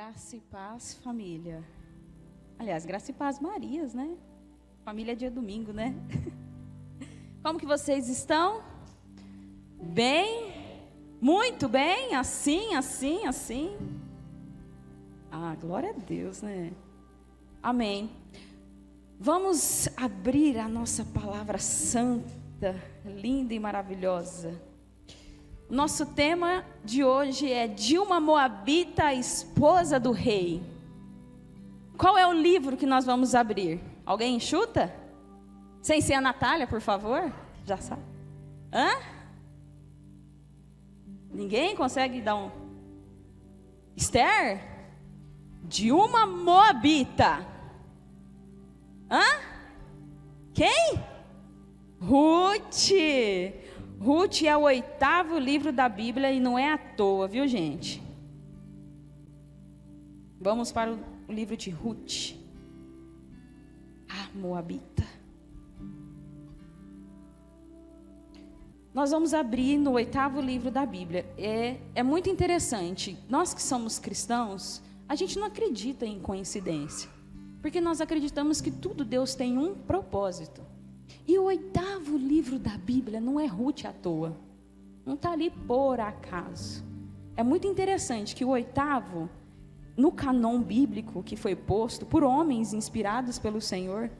Graça e paz, família. Aliás, graça e paz, Marias, né? Família é dia domingo, né? Como que vocês estão? Bem? Muito bem? Assim. Ah, glória a Deus, né? Amém. Vamos abrir a nossa palavra santa, linda e maravilhosa. Nosso tema de hoje é de uma moabita, esposa do rei. Qual é o livro que nós vamos abrir? Alguém chuta? Sem ser a Natália, por favor? Já sabe? Hã? Ninguém consegue dar um... Esther? De uma moabita. Hã? Quem? Ruth. Ruth é o 8º livro da Bíblia e não é à toa, viu, gente? Vamos para o livro de Ruth. A moabita. Nós vamos abrir no 8º livro da Bíblia. É muito interessante. Nós que somos cristãos, a gente não acredita em coincidência. Porque nós acreditamos que tudo Deus tem um propósito. E o 8º livro da Bíblia não é Ruth à toa. Não está ali por acaso. É muito interessante que o 8º, no canon bíblico que foi posto por homens inspirados pelo Senhor,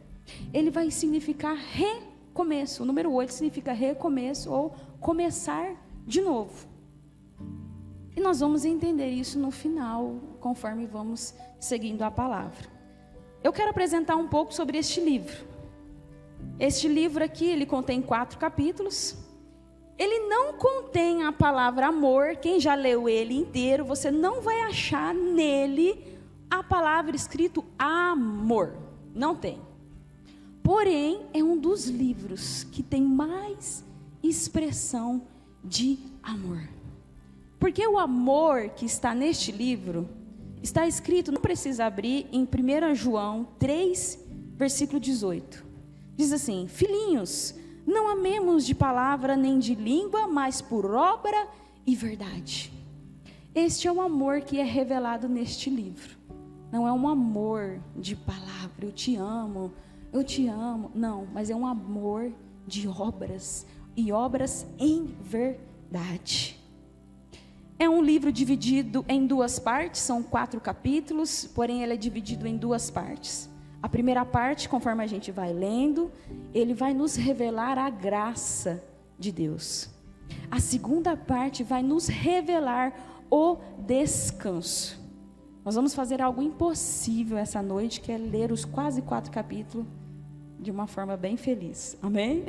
ele vai significar recomeço. O número 8 significa recomeço ou começar de novo. E nós vamos entender isso no final, conforme vamos seguindo a palavra. Eu quero apresentar um pouco sobre este livro. Este livro aqui, ele contém 4 capítulos. Ele não contém a palavra amor. Quem já leu ele inteiro, você não vai achar nele a palavra escrito amor. Não tem. Porém, é um dos livros que tem mais expressão de amor. Porque o amor que está neste livro está escrito, não precisa abrir, em 1 João 3, versículo 18. Diz assim: filhinhos, não amemos de palavra nem de língua, mas por obra e verdade. Este é o amor que é revelado neste livro. Não é um amor de palavra, eu te amo. Não, mas é um amor de obras, e obras em verdade. É um livro dividido em 2 partes, são 4 capítulos, porém ele é dividido em 2 partes. A primeira parte, conforme a gente vai lendo, ele vai nos revelar a graça de Deus. A segunda parte vai nos revelar o descanso. Nós vamos fazer algo impossível essa noite, que é ler os quase 4 capítulos de uma forma bem feliz. Amém?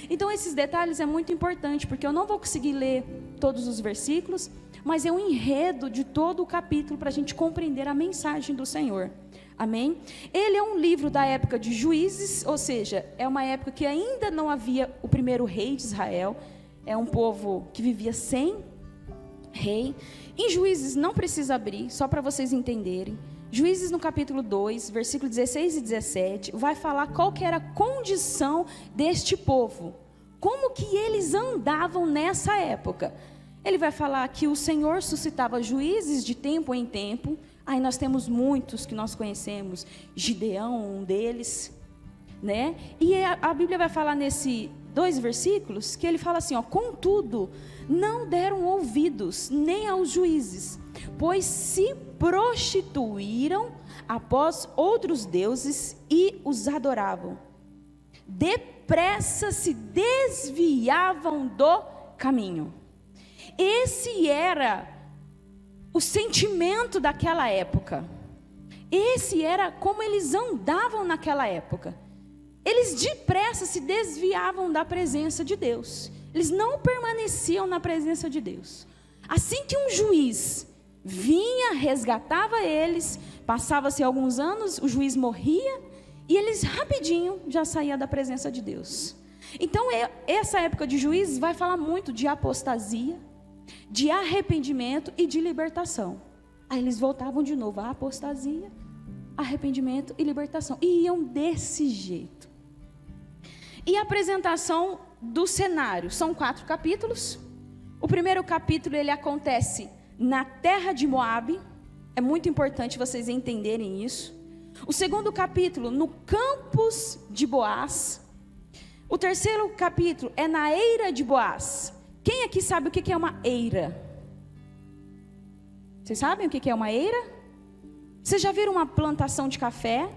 Então esses detalhes é muito importante, porque eu não vou conseguir ler todos os versículos, mas é um enredo de todo o capítulo para a gente compreender a mensagem do Senhor. Amém? Ele é um livro da época de Juízes, ou seja, é uma época que ainda não havia o primeiro rei de Israel. É um povo que vivia sem rei. Em Juízes, não precisa abrir, só para vocês entenderem. Juízes no capítulo 2, versículo 16 e 17, vai falar qual que era a condição deste povo. Como que eles andavam nessa época. Ele vai falar que o Senhor suscitava juízes de tempo em tempo. Aí nós temos muitos que nós conhecemos, Gideão, um deles, né? E a Bíblia vai falar nesses 2 versículos, que ele fala assim, ó: contudo, não deram ouvidos nem aos juízes, pois se prostituíram após outros deuses e os adoravam. Depressa se desviavam do caminho. Esse era o sentimento daquela época. Esse era como eles andavam naquela época. Eles depressa se desviavam da presença de Deus. Eles não permaneciam na presença de Deus. Assim que um juiz vinha, resgatava eles, passava-se alguns anos, o juiz morria, e eles rapidinho já saíam da presença de Deus. Então essa época de juízes vai falar muito de apostasia, de arrependimento e de libertação. Aí eles voltavam de novo à apostasia, arrependimento e libertação, e iam desse jeito. E a apresentação do cenário, são 4 capítulos. O primeiro capítulo ele acontece na terra de Moabe. É muito importante vocês entenderem isso. O segundo capítulo, no campos de Boaz. O terceiro capítulo é na eira de Boaz. Quem aqui sabe o que é uma eira? Vocês sabem o que é uma eira? Vocês já viram uma plantação de café?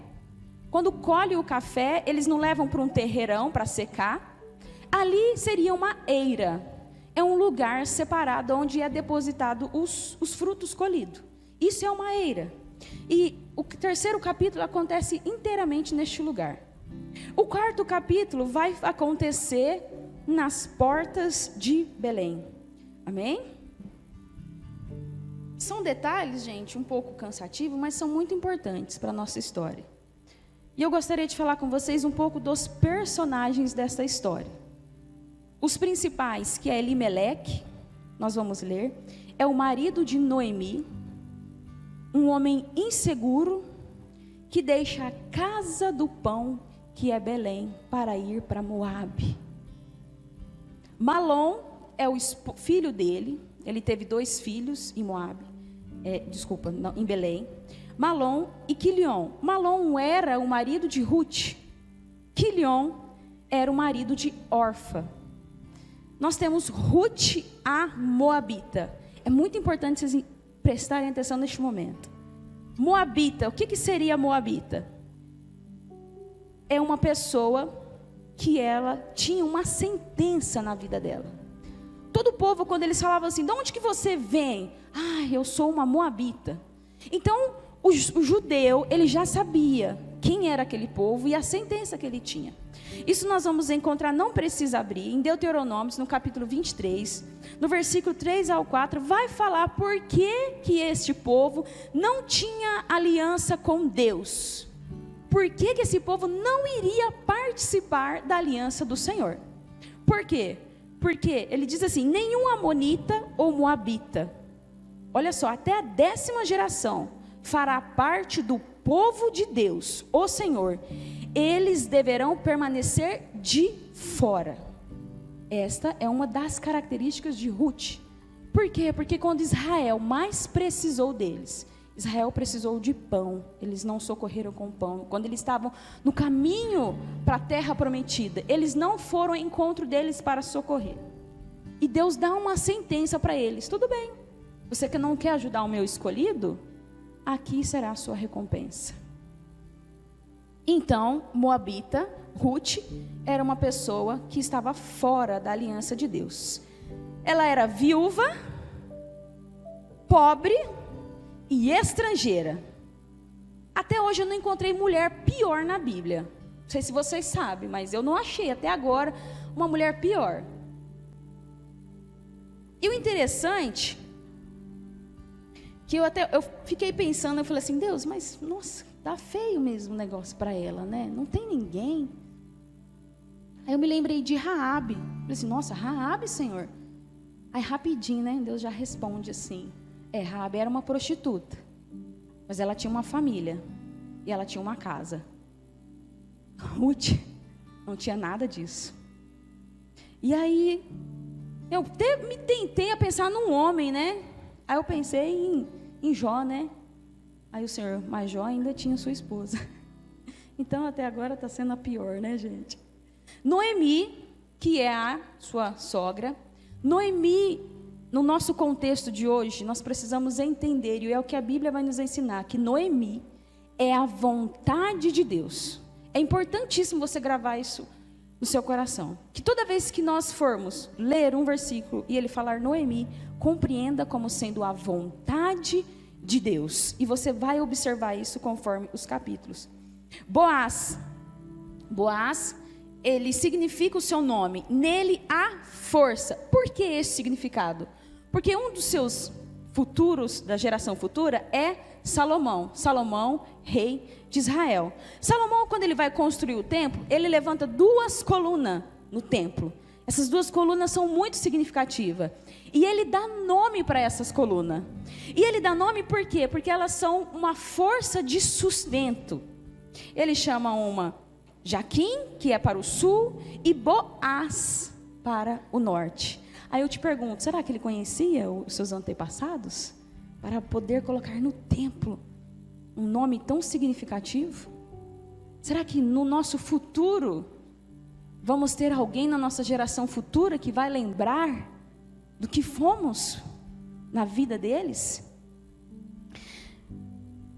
Quando colhe o café, eles não levam para um terreirão para secar. Ali seria uma eira. É um lugar separado onde é depositado os frutos colhidos. Isso é uma eira. E o terceiro capítulo acontece inteiramente neste lugar. O quarto capítulo vai acontecer nas portas de Belém. Amém? São detalhes, gente, um pouco cansativos, mas são muito importantes para a nossa história. E eu gostaria de falar com vocês um pouco dos personagens dessa história. Os principais, que é Elimeleque, nós vamos ler, é o marido de Noemi, um homem inseguro, que deixa a casa do pão, que é Belém, para ir para Moabe. Malom é o filho dele, ele teve 2 filhos em Moabe, em Belém. Malom e Quilion. Malom era o marido de Ruth, Quilion era o marido de Orfa. Nós temos Ruth a Moabita. É muito importante vocês prestarem atenção neste momento. Moabita, o que seria Moabita? É uma pessoa que ela tinha uma sentença na vida dela. Todo o povo, quando eles falavam assim, de onde que você vem? Eu sou uma Moabita. Então, o judeu, ele já sabia quem era aquele povo e a sentença que ele tinha. Isso nós vamos encontrar, não precisa abrir, em Deuteronômio, no capítulo 23, no versículo 3 ao 4, vai falar por que este povo não tinha aliança com Deus. Por que esse povo não iria participar da aliança do Senhor? Por quê? Porque ele diz assim, nenhum amonita ou moabita, olha só, até a 10ª geração, fará parte do povo de Deus, o Senhor. Eles deverão permanecer de fora. Esta é uma das características de Ruth. Por quê? Porque quando Israel mais precisou deles, Israel precisou de pão, eles não socorreram com pão. Quando eles estavam no caminho para a terra prometida, eles não foram ao encontro deles para socorrer. E Deus dá uma sentença para eles, tudo bem, você que não quer ajudar o meu escolhido, aqui será a sua recompensa. Então, Moabita, Ruth, era uma pessoa que estava fora da aliança de Deus. Ela era viúva, pobre e estrangeira. Até hoje eu não encontrei mulher pior na Bíblia. Não sei se vocês sabem, mas eu não achei até agora uma mulher pior. E o interessante, que eu fiquei pensando, eu falei assim, Deus, mas nossa, tá feio mesmo o negócio para ela, né? Não tem ninguém. Aí eu me lembrei de Raabe. Falei assim, nossa, Raabe, Senhor. Aí rapidinho, né? Deus já responde assim. Raabe era uma prostituta, mas ela tinha uma família e ela tinha uma casa. Ruth não tinha nada disso. E aí eu me tentei a pensar num homem, né? Aí eu pensei em Jó, né? Aí o Senhor, mas Jó ainda tinha sua esposa. Então até agora está sendo a pior, né, gente? Noemi, que é a sua sogra. Noemi, no nosso contexto de hoje, nós precisamos entender, e é o que a Bíblia vai nos ensinar, que Noemi é a vontade de Deus. É importantíssimo você gravar isso no seu coração. Que toda vez que nós formos ler um versículo e ele falar Noemi, compreenda como sendo a vontade de Deus. E você vai observar isso conforme os capítulos. Boaz, ele significa o seu nome, nele há força. Por que esse significado? Porque um dos seus futuros, da geração futura, é Salomão, rei de Israel. Salomão, quando ele vai construir o templo, ele levanta 2 colunas no templo. Essas 2 colunas são muito significativas. E ele dá nome para essas colunas. E ele dá nome por quê? Porque elas são uma força de sustento. Ele chama uma Jaquim, que é para o sul, e Boaz para o norte. Aí eu te pergunto, será que ele conhecia os seus antepassados? para poder colocar no templo um nome tão significativo? Será que no nosso futuro vamos ter alguém na nossa geração futura que vai lembrar do que fomos na vida deles?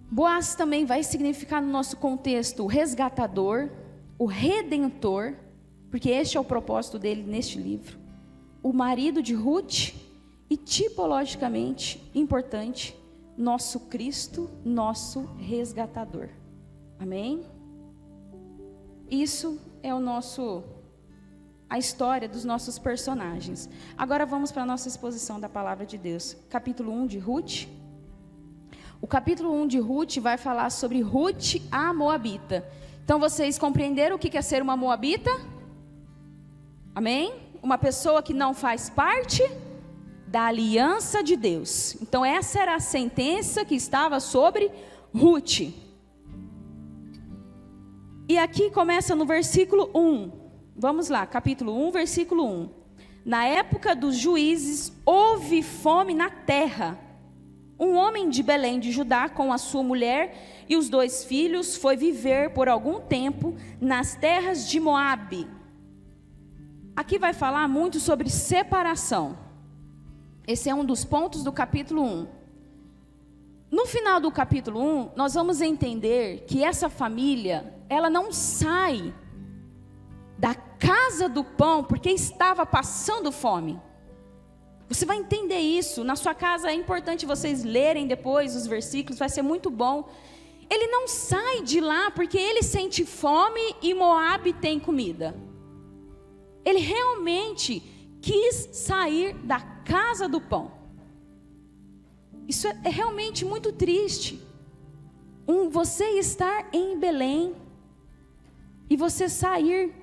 Boaz também vai significar no nosso contexto o resgatador, o redentor, porque este é o propósito dele neste livro, o marido de Ruth e tipologicamente importante, nosso Cristo, nosso resgatador. Amém? Isso é a história dos nossos personagens. Agora vamos para a nossa exposição da palavra de Deus. Capítulo 1 de Ruth. O capítulo 1 de Ruth vai falar sobre Ruth, a Moabita. Então vocês compreenderam o que é ser uma Moabita? Amém? Uma pessoa que não faz parte da aliança de Deus. Então essa era a sentença que estava sobre Ruth. E aqui começa no versículo 1. Vamos lá, capítulo 1, versículo 1. Na época dos juízes, houve fome na terra. Um homem de Belém de Judá, com a sua mulher e os 2 filhos, foi viver por algum tempo nas terras de Moabe. Aqui vai falar muito sobre separação. Esse é um dos pontos do capítulo 1. No final do capítulo 1, nós vamos entender que essa família, ela não sai da casa do pão porque estava passando fome. Você vai entender isso. Na sua casa é importante vocês lerem depois os versículos, vai ser muito bom. Ele não sai de lá porque ele sente fome e Moabe tem comida. Ele realmente quis sair da casa do pão. Isso é realmente muito triste. Você estar em Belém e você sair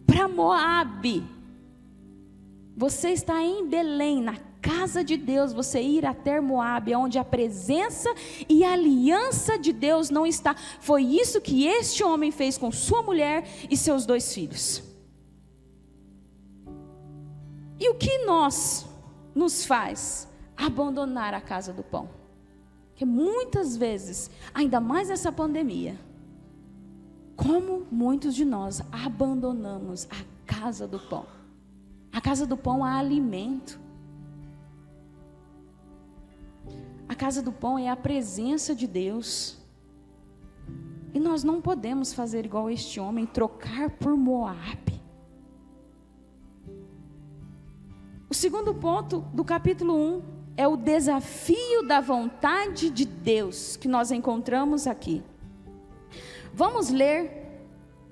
para Moabe. Você está em Belém, na casa de Deus, você ir até Moabe, onde a presença e a aliança de Deus não está. Foi isso que este homem fez com sua mulher e seus 2 filhos. E o que nos faz abandonar a casa do pão? Porque muitas vezes, ainda mais nessa pandemia, como muitos de nós abandonamos a casa do pão. A casa do pão há alimento. A casa do pão é a presença de Deus. E nós não podemos fazer igual este homem, trocar por Moabe. O segundo ponto do capítulo 1 é o desafio da vontade de Deus que nós encontramos aqui. Vamos ler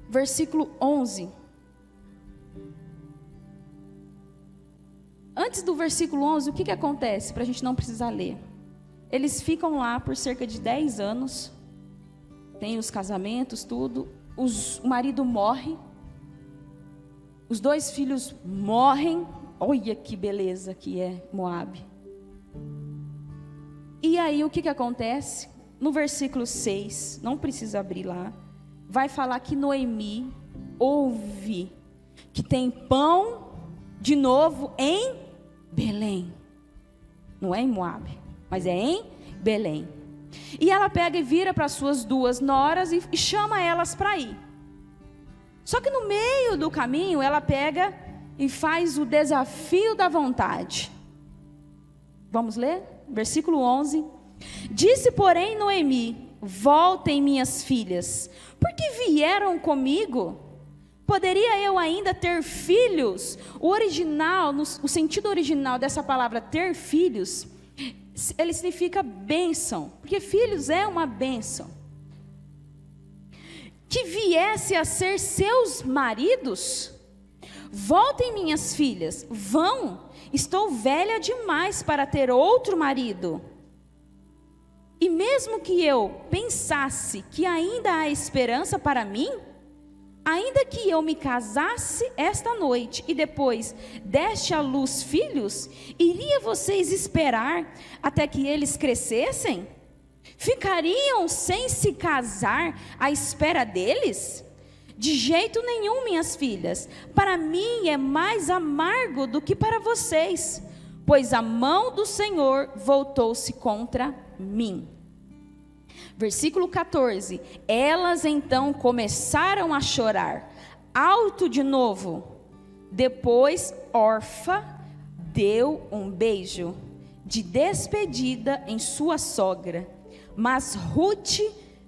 versículo 11. Antes do versículo 11, o que acontece? Para a gente não precisar ler. Eles ficam lá por cerca de 10 anos. Tem os casamentos, tudo. O marido morre. Os 2 filhos morrem. Olha que beleza que é Moabe. E aí o que acontece? No versículo 6, não precisa abrir lá, vai falar que Noemi ouve que tem pão de novo em Belém. Não é em Moabe, mas é em Belém. E ela pega e vira para suas 2 noras e chama elas para ir. Só que no meio do caminho ela pega e faz o desafio da vontade. Vamos ler? Versículo 11. Disse, porém, Noemi: voltem, minhas filhas, porque vieram comigo. Poderia eu ainda ter filhos? O sentido original dessa palavra ter filhos, ele significa bênção, porque filhos é uma bênção. Que viesse a ser seus maridos? Voltem, minhas filhas, vão, estou velha demais para ter outro marido. E mesmo que eu pensasse que ainda há esperança para mim, ainda que eu me casasse esta noite e depois deste à luz filhos, iria vocês esperar até que eles crescessem? Ficariam sem se casar à espera deles? De jeito nenhum, minhas filhas. Para mim é mais amargo do que para vocês. pois a mão do Senhor voltou-se contra mim. Versículo 14, elas então começaram a chorar, alto de novo. Depois Orfa deu um beijo de despedida em sua sogra, mas Ruth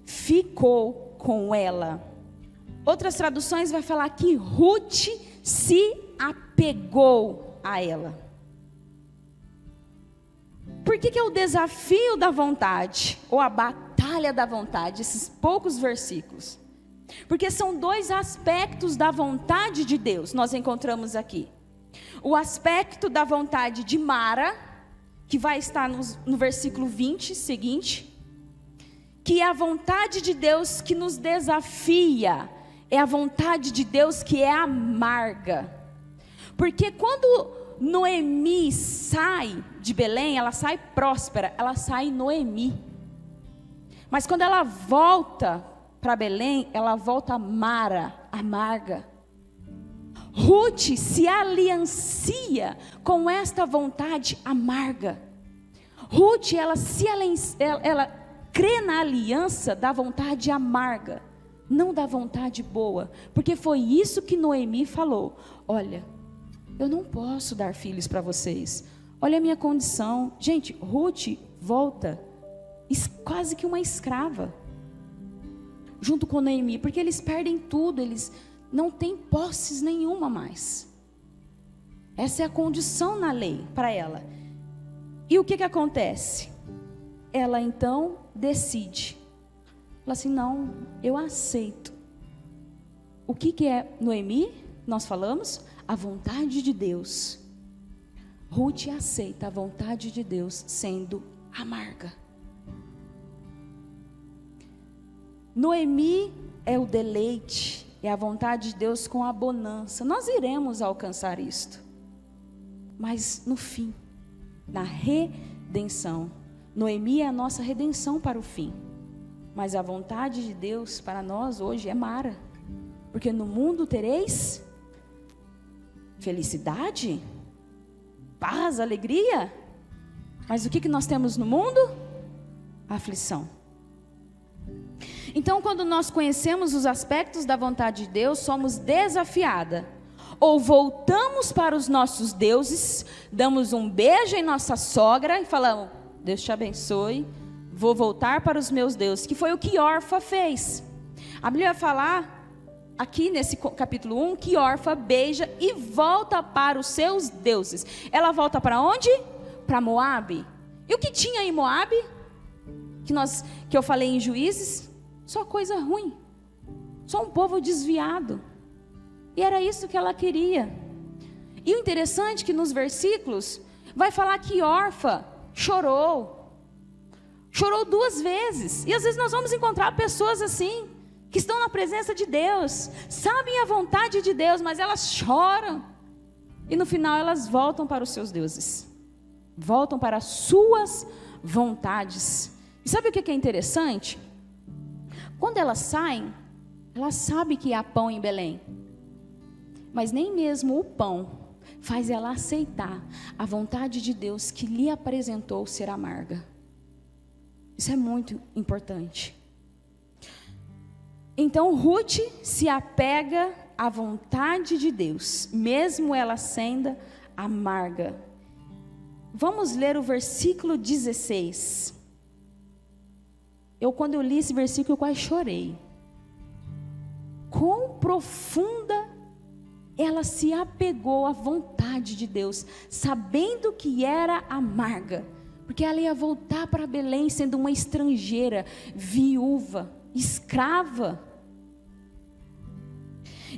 ficou com ela. Outras traduções vai falar que Ruth se apegou a ela. Por que é o desafio da vontade, ou a batalha da vontade, esses poucos versículos? Porque são dois aspectos da vontade de Deus, nós encontramos aqui. O aspecto da vontade de Mara, que vai estar no versículo 20 seguinte, que é a vontade de Deus que nos desafia, é a vontade de Deus que é amarga. Porque quando Noemi sai de Belém, ela sai próspera, ela sai Noemi. Mas quando ela volta para Belém, ela volta Mara, amarga. Ruth se aliancia com esta vontade amarga. Ruth, ela crê na aliança da vontade amarga, não da vontade boa, porque foi isso que Noemi falou: olha, eu não posso dar filhos para vocês, olha a minha condição. Gente, Ruth volta quase que uma escrava, junto com Noemi, porque eles perdem tudo, eles não têm posses nenhuma mais. Essa é a condição na lei para ela. E o que acontece? Ela então decide, fala assim: não, eu aceito. O que é Noemi? Nós falamos a vontade de Deus. Ruth aceita a vontade de Deus sendo amarga. Noemi é o deleite, é a vontade de Deus com a bonança. Nós iremos alcançar isto, mas no fim, na redenção. Noemi é a nossa redenção para o fim, mas a vontade de Deus para nós hoje é Mara, porque no mundo tereis felicidade, paz, alegria, mas o que nós temos no mundo? Aflição. Então, quando nós conhecemos os aspectos da vontade de Deus, somos desafiadas. Ou voltamos para os nossos deuses, damos um beijo em nossa sogra e falamos: Deus te abençoe, vou voltar para os meus deuses, que foi o que Orfa fez. A Bíblia vai falar aqui nesse capítulo 1 que Orfa beija e volta para os seus deuses. Ela volta para onde? Para Moabe. E o que tinha em Moabe? Que eu falei em Juízes? Só coisa ruim, só um povo desviado. E era isso que ela queria. E o interessante é que nos versículos vai falar que Orfa chorou 2 vezes. E às vezes nós vamos encontrar pessoas assim, que estão na presença de Deus, sabem a vontade de Deus, mas elas choram. E no final elas voltam para os seus deuses, voltam para as suas vontades. E sabe o que é interessante? Quando elas saem, elas sabem que há pão em Belém, mas nem mesmo o pão faz ela aceitar a vontade de Deus que lhe apresentou ser amarga. Isso é muito importante. Então Ruth se apega à vontade de Deus, mesmo ela sendo amarga. Vamos ler o versículo 16. Quando eu li esse versículo, eu quase chorei. Quão profunda ela se apegou à vontade de Deus, sabendo que era amarga, porque ela ia voltar para Belém sendo uma estrangeira, viúva, escrava.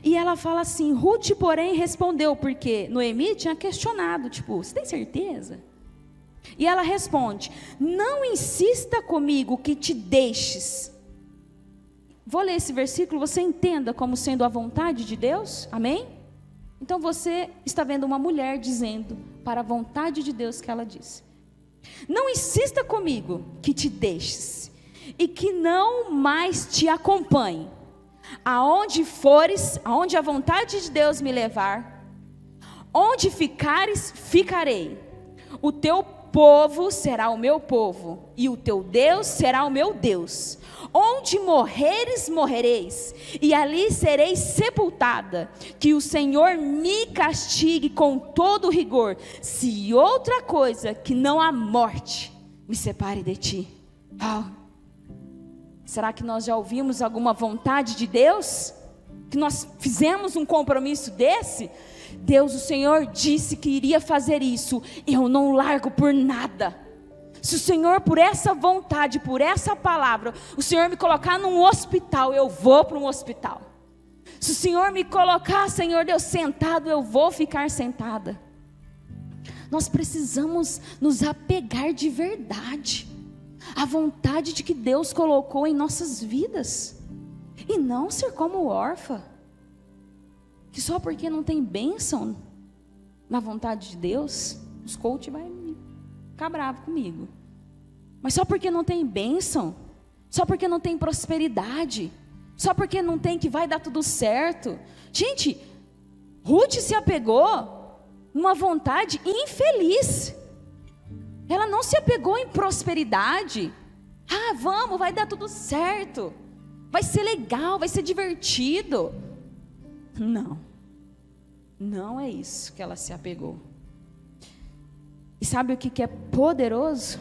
E ela fala assim: Ruth, porém, respondeu, porque Noemi tinha questionado, você tem certeza? E ela responde: não insista comigo que te deixes. Vou ler esse versículo, você entenda como sendo a vontade de Deus, amém? Então você está vendo uma mulher dizendo para a vontade de Deus que ela disse: não insista comigo que te deixes, e que não mais te acompanhe. Aonde fores, aonde a vontade de Deus me levar, onde ficares, ficarei. o teu povo será o meu povo, e o teu Deus será o meu Deus. Onde morreres, morrereis, e ali serei sepultada. Que o Senhor me castigue com todo rigor, se outra coisa que não a morte me separe de ti. Será que nós já ouvimos alguma vontade de Deus? Que nós fizemos um compromisso desse? Deus, o Senhor disse que iria fazer isso, eu não largo por nada. Se o Senhor, por essa vontade, por essa palavra, o Senhor me colocar num hospital, eu vou para um hospital. Se o Senhor me colocar, Senhor Deus, sentado, eu vou ficar sentada. Nós precisamos nos apegar de verdade à vontade de que Deus colocou em nossas vidas, e não ser como órfã, que só porque não tem bênção na vontade de Deus, os coach vai ficar bravo comigo, mas só porque não tem bênção, só porque não tem prosperidade, só porque não tem que vai dar tudo certo. Gente, Ruth se apegou numa vontade infeliz. Ela não se apegou em prosperidade. Vamos, vai dar tudo certo, vai ser legal, vai ser divertido. Não é isso que ela se apegou. E sabe o que é poderoso?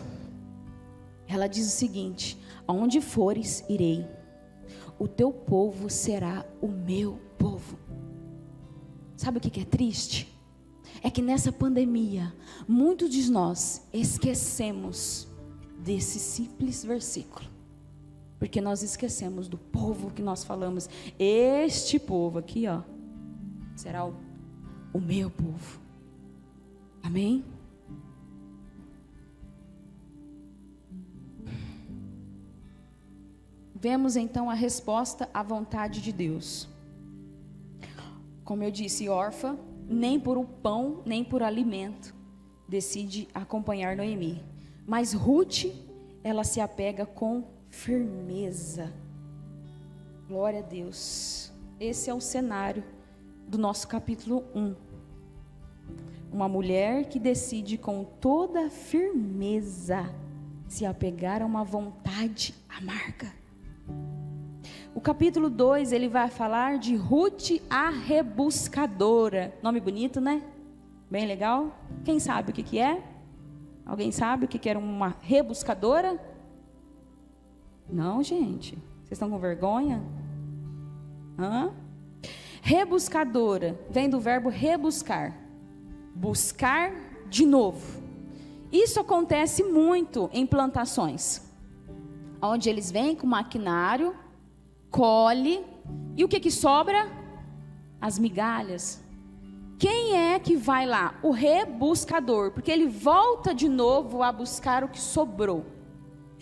Ela diz o seguinte: aonde fores, irei, o teu povo será o meu povo. Sabe o que é triste? É que nessa pandemia, muitos de nós esquecemos desse simples versículo, porque nós esquecemos do povo que nós falamos. Este povo aqui, será o meu povo. Amém? Vemos então a resposta à vontade de Deus. Como eu disse, órfã, nem por o pão, nem por alimento, decide acompanhar Noemi. Mas Ruth, ela se apega com firmeza. Glória a Deus. Esse é o cenário do nosso capítulo 1. Uma mulher que decide com toda firmeza se apegar a uma vontade amarga. O capítulo 2, ele vai falar de Ruth a rebuscadora. Nome bonito, né? Bem legal. Quem sabe o que é? Alguém sabe o que era uma rebuscadora? Não, gente. Vocês estão com vergonha? Rebuscadora vem do verbo rebuscar. Buscar de novo. Isso acontece muito em plantações, onde eles vêm com maquinário, colhe, e o que sobra? As migalhas. Quem é que vai lá? O rebuscador, porque ele volta de novo a buscar o que sobrou.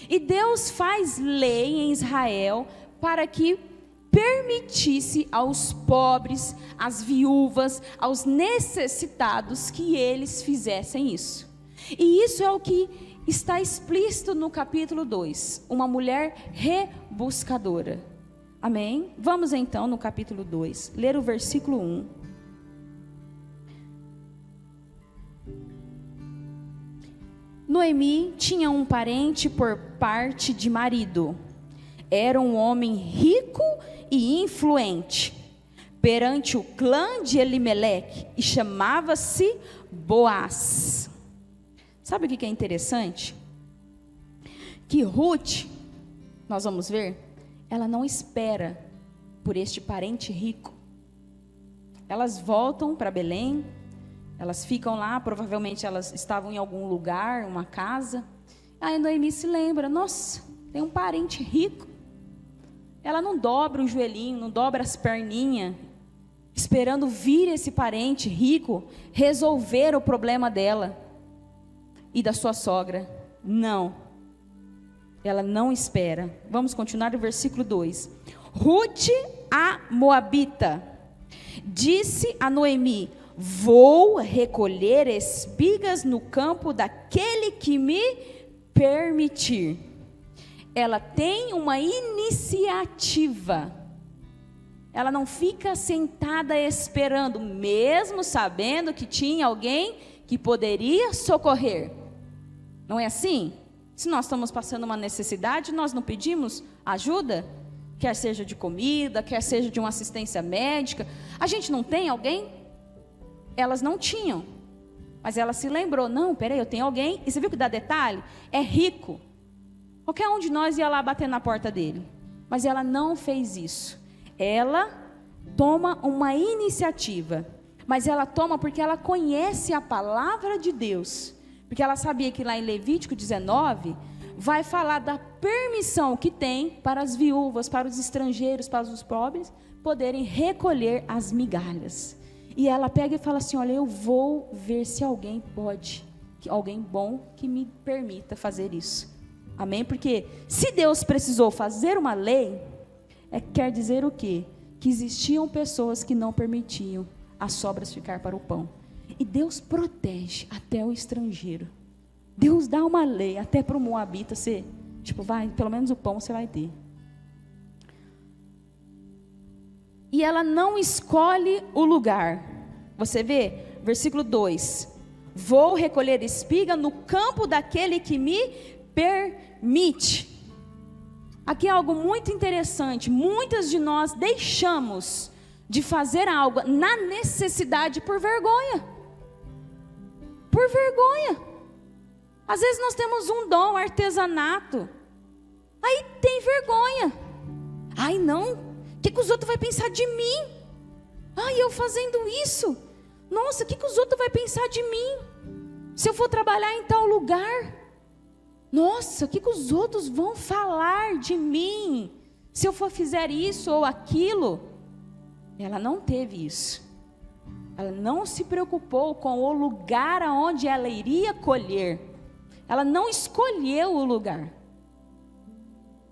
E Deus faz lei em Israel para que permitisse aos pobres, às viúvas, aos necessitados, que eles fizessem isso. E isso é o que está explícito no capítulo 2, uma mulher rebuscadora. Amém? Vamos então no capítulo 2, ler o versículo 1. Noemi tinha um parente por parte de marido. Era um homem rico e influente perante o clã de Elimeleque e chamava-se Boaz. Sabe o que é interessante? Que Ruth, nós vamos ver, ela não espera por este parente rico. Elas voltam para Belém, elas ficam lá, provavelmente elas estavam em algum lugar, uma casa. Aí Noemi se lembra, nossa, tem um parente rico. Ela não dobra o joelhinho, não dobra as perninhas, esperando vir esse parente rico resolver o problema dela e da sua sogra. Não, ela não espera. Vamos continuar no versículo 2. Ruth, a Moabita, disse a Noemi: vou recolher espigas no campo daquele que me permitir. Ela tem uma iniciativa. Ela não fica sentada esperando, mesmo sabendo que tinha alguém que poderia socorrer. Não é assim? Se nós estamos passando uma necessidade, nós não pedimos ajuda? Quer seja de comida, quer seja de uma assistência médica. A gente não tem alguém? Elas não tinham. Mas ela se lembrou, não, peraí, eu tenho alguém. E você viu que dá detalhe? É rico. Qualquer um de nós ia lá bater na porta dele. Mas ela não fez isso. Ela toma uma iniciativa. Mas ela toma porque ela conhece a palavra de Deus. Porque ela sabia que lá em Levítico 19, vai falar da permissão que tem para as viúvas, para os estrangeiros, para os pobres, poderem recolher as migalhas. E ela pega e fala assim, olha, eu vou ver se alguém pode, alguém bom que me permita fazer isso. Amém? Porque se Deus precisou fazer uma lei, quer dizer o quê? Que existiam pessoas que não permitiam as sobras ficar para o pão. E Deus protege até o estrangeiro. Deus dá uma lei até para o moabita, você, vai, pelo menos o pão você vai ter. E ela não escolhe o lugar. Você vê, versículo 2. Vou recolher espiga no campo daquele que me permite. Aqui é algo muito interessante. Muitas de nós deixamos de fazer algo na necessidade por vergonha. Por vergonha. Às vezes nós temos um dom, artesanato. Aí tem vergonha. Ai não, o que os outros vão pensar de mim? Ai, eu fazendo isso. Nossa, o que os outros vão pensar de mim? Se eu for trabalhar em tal lugar. Nossa, o que os outros vão falar de mim? Se eu for fizer isso ou aquilo. Ela não teve isso. Ela não se preocupou com o lugar aonde ela iria colher. Ela não escolheu o lugar.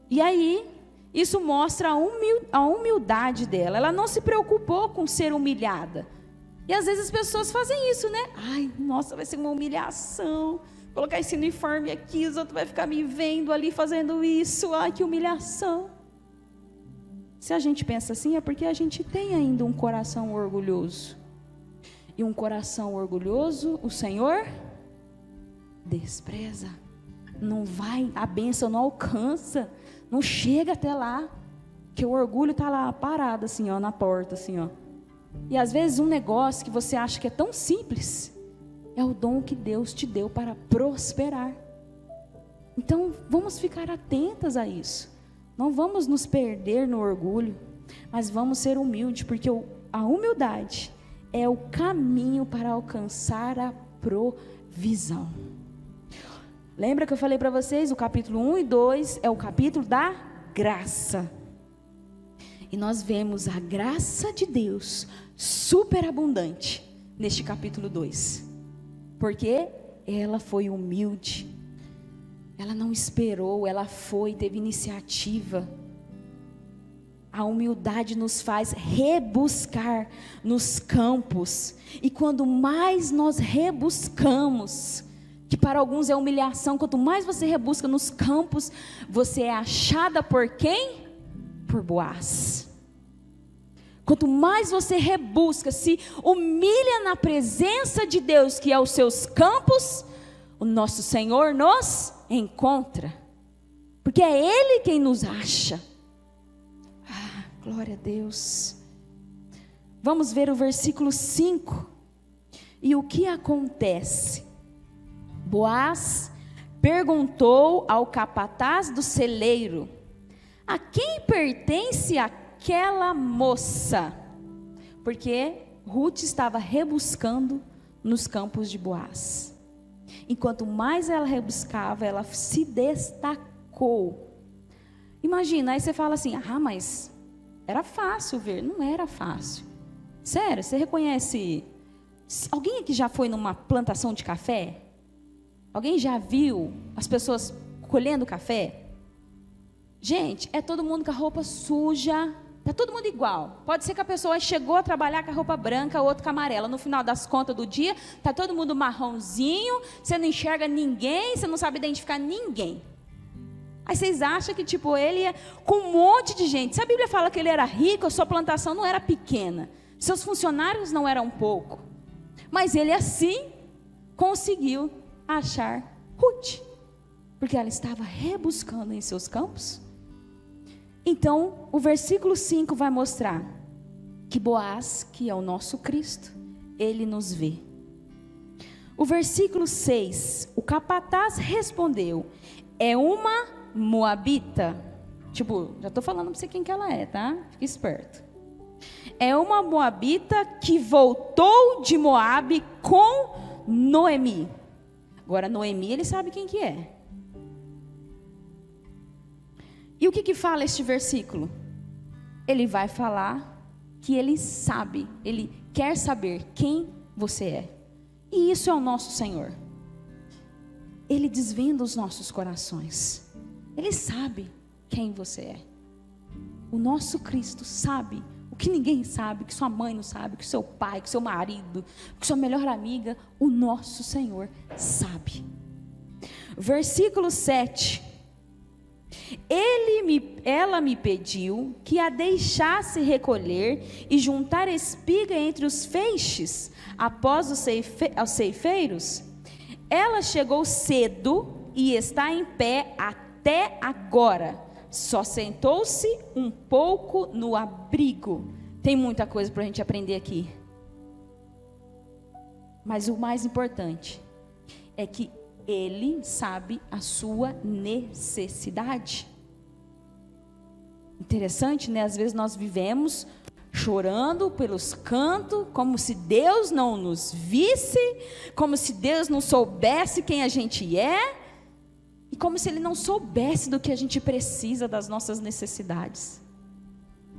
E aí, isso mostra a humildade dela. Ela não se preocupou com ser humilhada. E às vezes as pessoas fazem isso, né? Ai, nossa, vai ser uma humilhação. Colocar esse uniforme aqui, os outros vão ficar me vendo ali fazendo isso. Ai, que humilhação. Se a gente pensa assim, é porque a gente tem ainda um coração orgulhoso. E um coração orgulhoso, o Senhor despreza. Não vai, a bênção não alcança, não chega até lá. Que o orgulho está lá parado assim, ó, na porta, assim, ó. E às vezes um negócio que você acha que é tão simples, é o dom que Deus te deu para prosperar. Então vamos ficar atentas a isso. Não vamos nos perder no orgulho, mas vamos ser humildes, porque a humildade é o caminho para alcançar a provisão. Lembra que eu falei para vocês, o capítulo 1 e 2 é o capítulo da graça. E nós vemos a graça de Deus superabundante neste capítulo 2. Porque ela foi humilde. Ela não esperou, ela foi, teve iniciativa. A humildade nos faz rebuscar nos campos. E quando mais nós rebuscamos, que para alguns é humilhação, quanto mais você rebusca nos campos, você é achada por quem? Por Boaz. Quanto mais você rebusca, se humilha na presença de Deus, que é os seus campos, o nosso Senhor nos encontra. Porque é Ele quem nos acha. Glória a Deus. Vamos ver o versículo 5. E o que acontece? Boaz perguntou ao capataz do celeiro: a quem pertence aquela moça? Porque Ruth estava rebuscando nos campos de Boaz. Enquanto mais ela rebuscava, ela se destacou. Imagina, aí você fala assim: ah, mas era fácil ver. Não era fácil. Sério, você reconhece? Alguém aqui já foi numa plantação de café? Alguém já viu as pessoas colhendo café? Gente, é todo mundo com a roupa suja. Tá todo mundo igual. Pode ser que a pessoa chegou a trabalhar com a roupa branca, outro com a amarela. No final das contas do dia, tá todo mundo marronzinho. Você não enxerga ninguém, você não sabe identificar ninguém. Aí vocês acham que ele é com um monte de gente. Se a Bíblia fala que ele era rico, a sua plantação não era pequena. Seus funcionários não eram pouco. Mas ele assim, conseguiu achar Ruth, porque ela estava rebuscando em seus campos. Então, o versículo 5 vai mostrar que Boaz, que é o nosso Cristo, ele nos vê. O versículo 6, o capataz respondeu: é uma moabita. Tipo, já estou falando para você quem que ela é, tá? Fique esperto. É uma moabita que voltou de Moabe com Noemi. Agora, Noemi, ele sabe quem que é. E o que fala este versículo? Ele vai falar que ele sabe, ele quer saber quem você é. E isso é o nosso Senhor. Ele desvenda os nossos corações. Ele sabe quem você é. O nosso Cristo sabe o que ninguém sabe, que sua mãe não sabe, que seu pai, que seu marido, que sua melhor amiga. O nosso Senhor sabe. Versículo 7. Ela me pediu que a deixasse recolher e juntar espiga entre os feixes após os ceifeiros. Ela chegou cedo e está em pé até agora. Só sentou-se um pouco no abrigo. Tem muita coisa para a gente aprender aqui. Mas o mais importante é que ele sabe a sua necessidade. Interessante, né? Às vezes nós vivemos chorando pelos cantos, como se Deus não nos visse, como se Deus não soubesse quem a gente é, e como se Ele não soubesse do que a gente precisa, das nossas necessidades.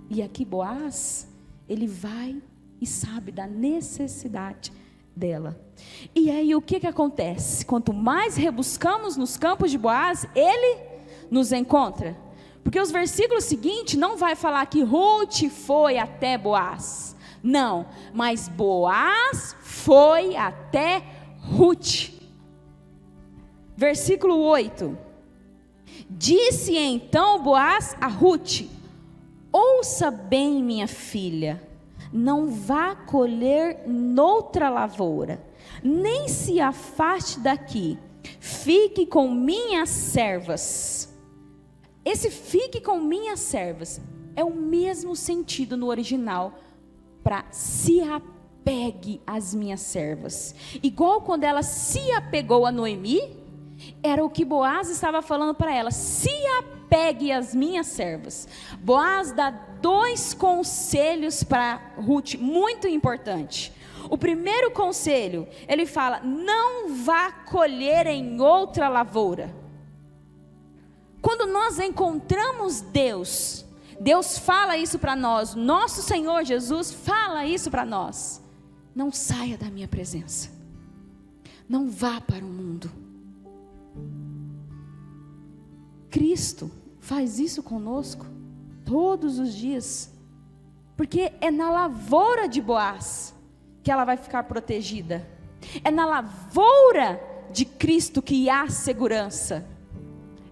E aqui Boaz, ele vai e sabe da necessidade dela. E aí o que acontece? Quanto mais rebuscamos nos campos de Boaz, ele nos encontra. Porque os versículos seguintes não vai falar que Ruth foi até Boaz. Não, mas Boaz foi até Ruth. Versículo 8. Disse então Boaz a Ruth: ouça bem, minha filha, não vá colher noutra lavoura, nem se afaste daqui, fique com minhas servas. Esse fique com minhas servas é o mesmo sentido no original para se apegue às minhas servas. Igual quando ela se apegou a Noemi, era o que Boaz estava falando para ela: se apegue às minhas servas. Boaz dá 2 conselhos para Ruth, muito importante. O primeiro conselho, ele fala: não vá colher em outra lavoura. Quando nós encontramos Deus, Deus fala isso para nós, nosso Senhor Jesus fala isso para nós: não saia da minha presença, não vá para o mundo. Cristo faz isso conosco todos os dias, porque é na lavoura de Boaz que ela vai ficar protegida, é na lavoura de Cristo que há segurança,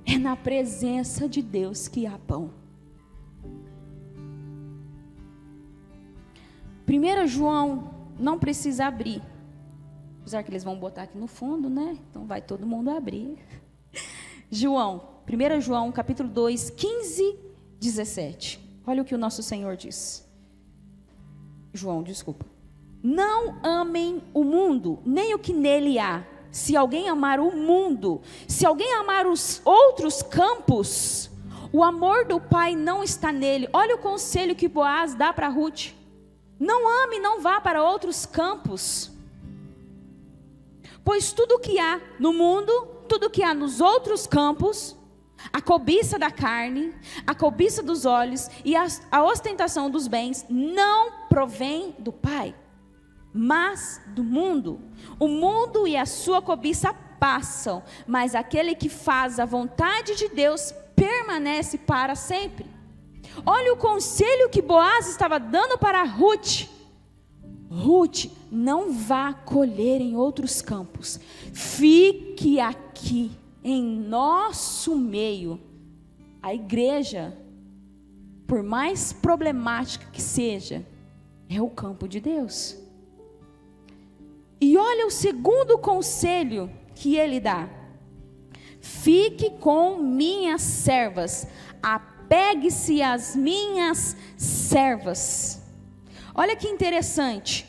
é na presença de Deus que há pão. 1 João, não precisa abrir, apesar que eles vão botar aqui no fundo, né? Então vai todo mundo abrir. 1 João capítulo 2, 15, 17. Olha o que o nosso Senhor diz. João, desculpa. Não amem o mundo, nem o que nele há. Se alguém amar o mundo, se alguém amar os outros campos, o amor do Pai não está nele. Olha o conselho que Boaz dá para Ruth: não ame, não vá para outros campos, pois tudo que há no mundo, tudo que há nos outros campos, a cobiça da carne, a cobiça dos olhos e a ostentação dos bens, não provém do Pai, mas do mundo. O mundo e a sua cobiça passam, mas aquele que faz a vontade de Deus permanece para sempre. Olha o conselho que Boaz estava dando para Ruth: Ruth, não vá colher em outros campos, fique aqui em nosso meio. A igreja, por mais problemática que seja, é o campo de Deus. E olha o segundo conselho que ele dá: fique com minhas servas, apegue-se às minhas servas. Olha que interessante,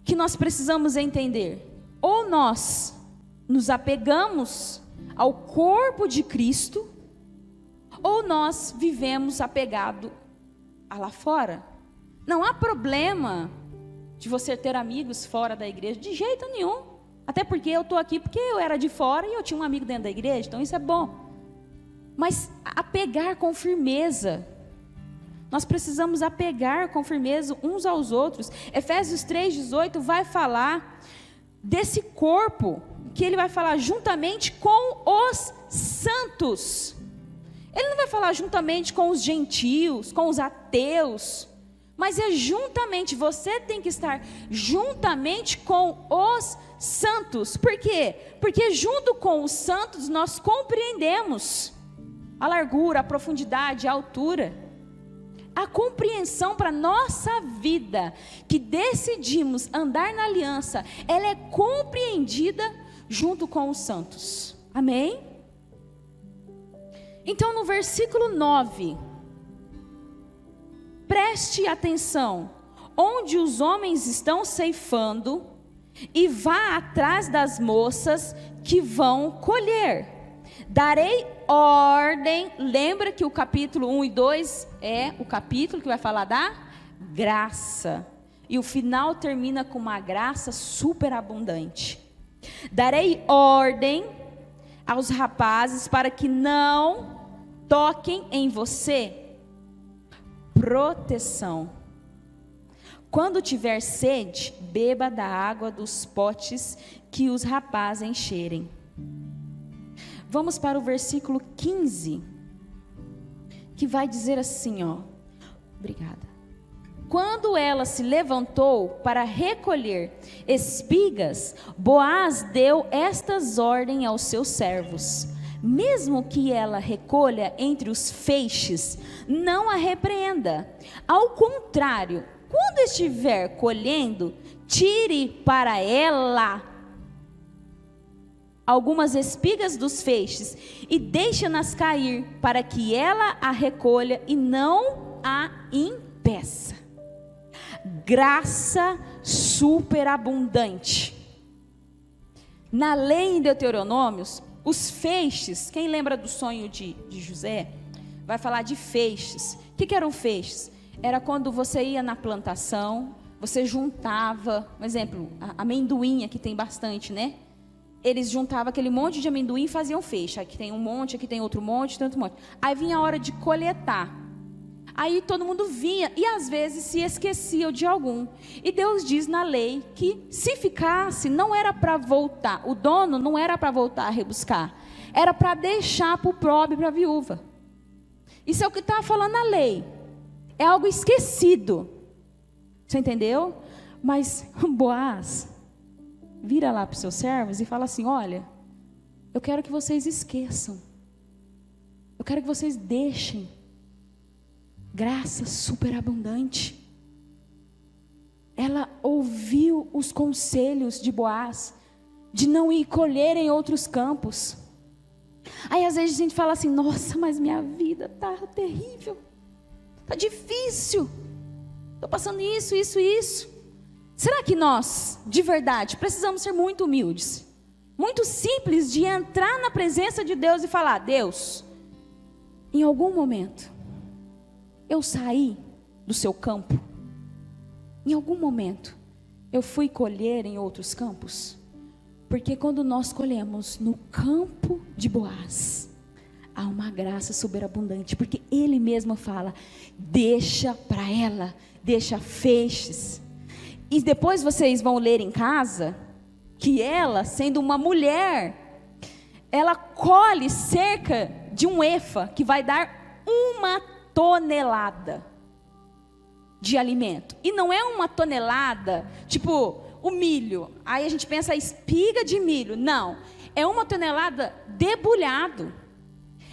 que nós precisamos entender: ou nós nos apegamos ao corpo de Cristo, ou nós vivemos apegado a lá fora. Não há problema de você ter amigos fora da igreja, de jeito nenhum. Até porque eu estou aqui porque eu era de fora e eu tinha um amigo dentro da igreja, então isso é bom. Mas apegar com firmeza, nós precisamos apegar com firmeza uns aos outros. Efésios 3,18 vai falar desse corpo, que ele vai falar juntamente com os santos. Ele não vai falar juntamente com os gentios, com os ateus, mas é juntamente, você tem que estar juntamente com os santos. Por quê? Porque junto com os santos nós compreendemos a largura, a profundidade, a altura, a compreensão para a nossa vida, que decidimos andar na aliança, ela é compreendida junto com os santos. Amém? Então no versículo 9, preste atenção: onde os homens estão ceifando, e vá atrás das moças que vão colher. Darei ordem. Lembra que o capítulo 1 e 2 é o capítulo que vai falar da graça, e o final termina com uma graça superabundante. Darei ordem aos rapazes para que não toquem em você. Proteção. Quando tiver sede, beba da água dos potes que os rapazes encherem. Vamos para o versículo 15, que vai dizer assim, ó. Obrigada. Quando ela se levantou para recolher espigas, Boaz deu estas ordens aos seus servos: mesmo que ela recolha entre os feixes, não a repreenda. Ao contrário, quando estiver colhendo, tire para ela algumas espigas dos feixes e deixe-nas cair, para que ela a recolha e não a impeça. Graça superabundante. Na lei em Deuteronômios, os feixes, quem lembra do sonho de José, vai falar de feixes. O que eram feixes? Era quando você ia na plantação, você juntava, por exemplo, amendoim, aqui tem bastante, né? Eles juntavam aquele monte de amendoim e faziam feixe. Aqui tem um monte, aqui tem outro monte, tanto monte. Aí vinha a hora de coletar. Aí todo mundo vinha e às vezes se esquecia de algum. E Deus diz na lei que se ficasse, não era para voltar. O dono não era para voltar a rebuscar. Era para deixar para o pobre, para a viúva. Isso é o que está falando na lei. É algo esquecido. Você entendeu? Mas Boaz vira lá para os seus servos e fala assim: olha, eu quero que vocês esqueçam. Eu quero que vocês deixem. Graça superabundante. Ela ouviu os conselhos de Boaz, de não ir colher em outros campos. Aí às vezes a gente fala assim: nossa, mas minha vida está terrível, está difícil, estou passando isso. Será que nós, de verdade, precisamos ser muito humildes, muito simples, de entrar na presença de Deus e falar: Deus, em algum momento eu saí do seu campo, em algum momento eu fui colher em outros campos? Porque quando nós colhemos no campo de Boaz, há uma graça superabundante, porque ele mesmo fala: deixa para ela, deixa feixes. E depois vocês vão ler em casa que ela, sendo uma mulher, ela colhe cerca de um efa, que vai dar 1 tonelada de alimento. E não é 1 tonelada, tipo o milho. Aí a gente pensa espiga de milho. Não, é 1 tonelada debulhado.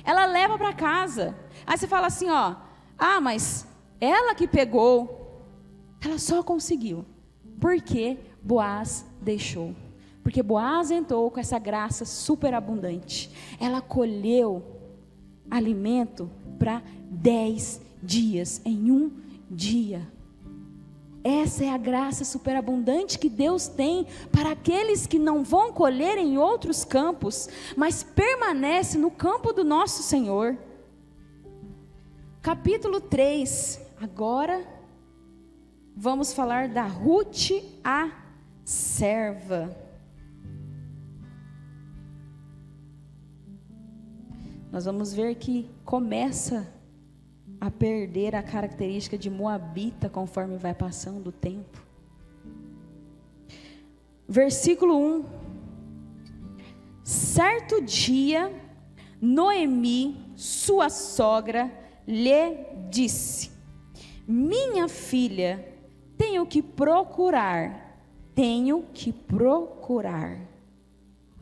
Ela leva para casa. Aí você fala assim, ó: ah, mas ela que pegou, ela só conseguiu porque Boaz deixou. Porque Boaz entrou com essa graça superabundante. Ela colheu alimento para 10 dias, em um dia. Essa é a graça superabundante que Deus tem para aqueles que não vão colher em outros campos, mas permanece no campo do nosso Senhor. Capítulo 3, agora vamos falar da Ruth, a serva. Nós vamos ver que começa a perder a característica de moabita conforme vai passando o tempo. Versículo 1. Certo dia, Noemi, sua sogra, lhe disse: minha filha, tenho que procurar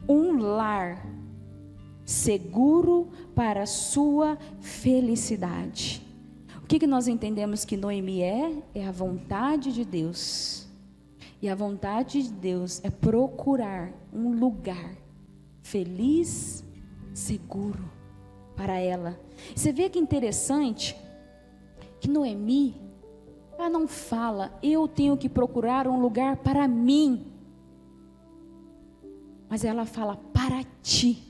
um lar seguro para a sua felicidade. O que nós entendemos que Noemi é a vontade de Deus. E a vontade de Deus é procurar um lugar feliz, seguro para ela. Você vê que interessante que Noemi, ela não fala, eu tenho que procurar um lugar para mim, mas ela fala, para ti.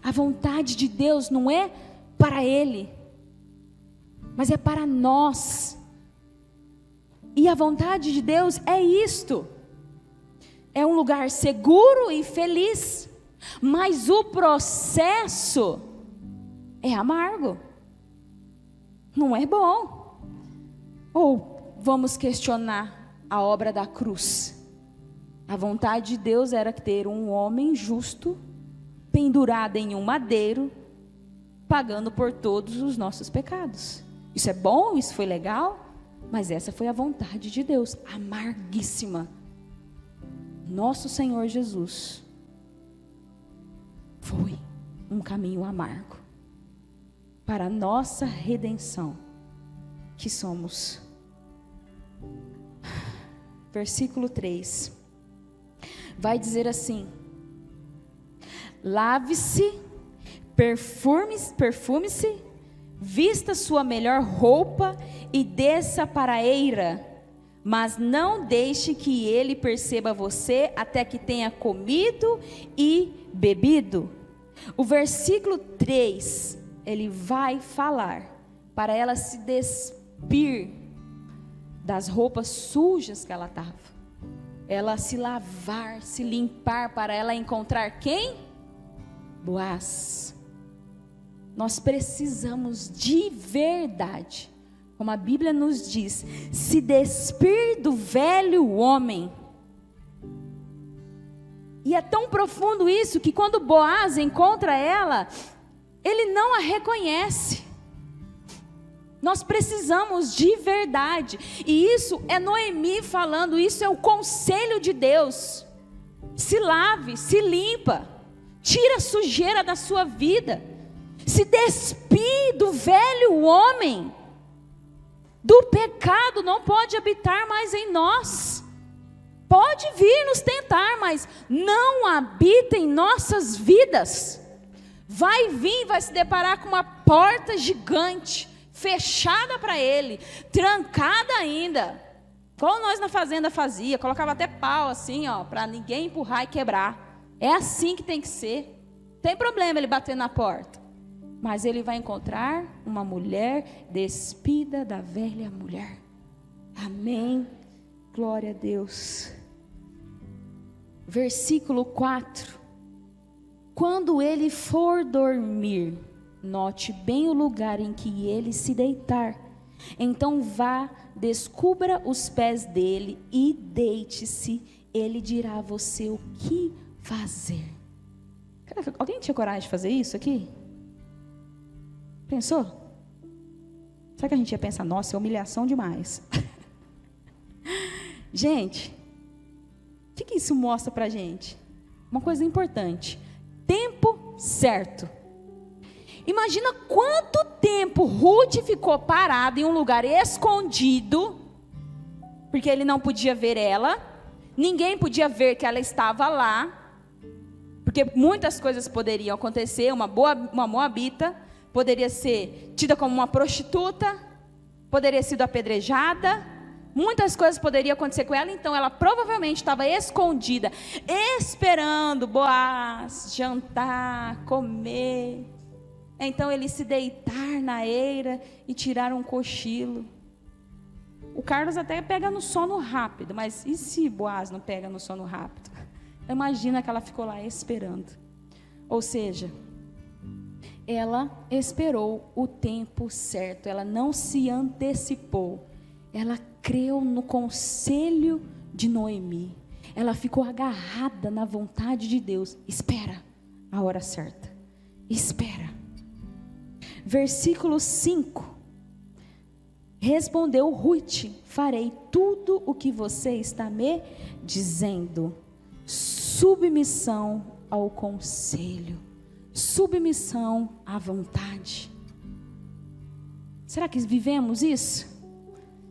A vontade de Deus não é para ele, mas é para nós. E a vontade de Deus é isto: é um lugar seguro e feliz, mas o processo é amargo, não é bom. Ou vamos questionar a obra da cruz. A vontade de Deus era ter um homem justo pendurado em um madeiro, pagando por todos os nossos pecados. Isso é bom, isso foi legal, mas essa foi a vontade de Deus, amarguíssima. Nosso Senhor Jesus foi um caminho amargo para a nossa redenção, que somos. Versículo 3 vai dizer assim: lave-se, perfume-se, vista sua melhor roupa e desça para a eira, mas não deixe que ele perceba você até que tenha comido e bebido. O versículo 3, ele vai falar para ela se despir das roupas sujas que ela estava, ela se lavar, se limpar, para ela encontrar quem? Boaz. Nós precisamos de verdade, como a Bíblia nos diz, se despir do velho homem. E é tão profundo isso que quando Boaz encontra ela, ele não a reconhece. Nós precisamos de verdade. E isso é Noemi falando, isso é o conselho de Deus. Se lave, se limpa, tira a sujeira da sua vida, se despir do velho homem, do pecado. Não pode habitar mais em nós. Pode vir nos tentar, mas não habita em nossas vidas. Vai vir, vai se deparar com uma porta gigante, fechada para ele, trancada ainda, como nós na fazenda fazia, colocava até pau assim, ó, para ninguém empurrar e quebrar. É assim que tem que ser. Tem problema ele bater na porta, mas ele vai encontrar uma mulher despida da velha mulher. Amém, glória a Deus. Versículo 4: quando ele for dormir, note bem o lugar em que ele se deitar. Então vá, descubra os pés dele e deite-se. Ele dirá a você o que fazer. Alguém tinha coragem de fazer isso aqui? Pensou? Será que a gente ia pensar, nossa, é humilhação demais? Gente, o que isso mostra pra gente? Uma coisa importante: tempo certo. Imagina quanto tempo Ruth ficou parada em um lugar escondido, porque ele não podia ver ela, ninguém podia ver que ela estava lá, porque muitas coisas poderiam acontecer. Uma moabita poderia ser tida como uma prostituta, poderia ter sido apedrejada, muitas coisas poderiam acontecer com ela. Então ela provavelmente estava escondida, esperando Boaz jantar, comer. Então ele se deitar na eira e tirar um cochilo. O Carlos até pega no sono rápido, mas e se Boaz não pega no sono rápido? Imagina que ela ficou lá esperando. Ou seja, ela esperou o tempo certo, ela não se antecipou, ela creu no conselho de Noemi, ela ficou agarrada na vontade de Deus. Espera a hora certa, espera. Versículo 5, respondeu Ruth: farei tudo o que você está me dizendo. Submissão ao conselho, submissão à vontade. Será que vivemos isso?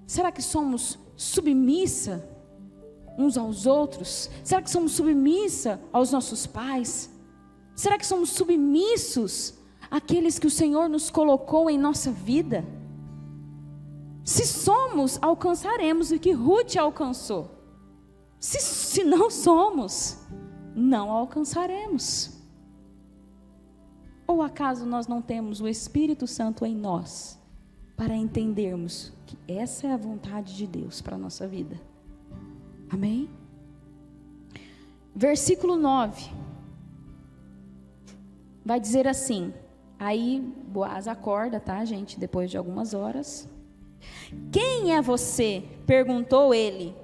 Será que somos submissa uns aos outros? Será que somos submissa aos nossos pais? Será que somos submissos àqueles que o Senhor nos colocou em nossa vida? Se somos, alcançaremos o que Ruth alcançou. Se não somos, não alcançaremos. Ou acaso nós não temos o Espírito Santo em nós para entendermos que essa é a vontade de Deus para a nossa vida? Amém? Versículo 9 vai dizer assim. Aí Boaz acorda, tá, gente? Depois de algumas horas. Quem é você? Perguntou ele.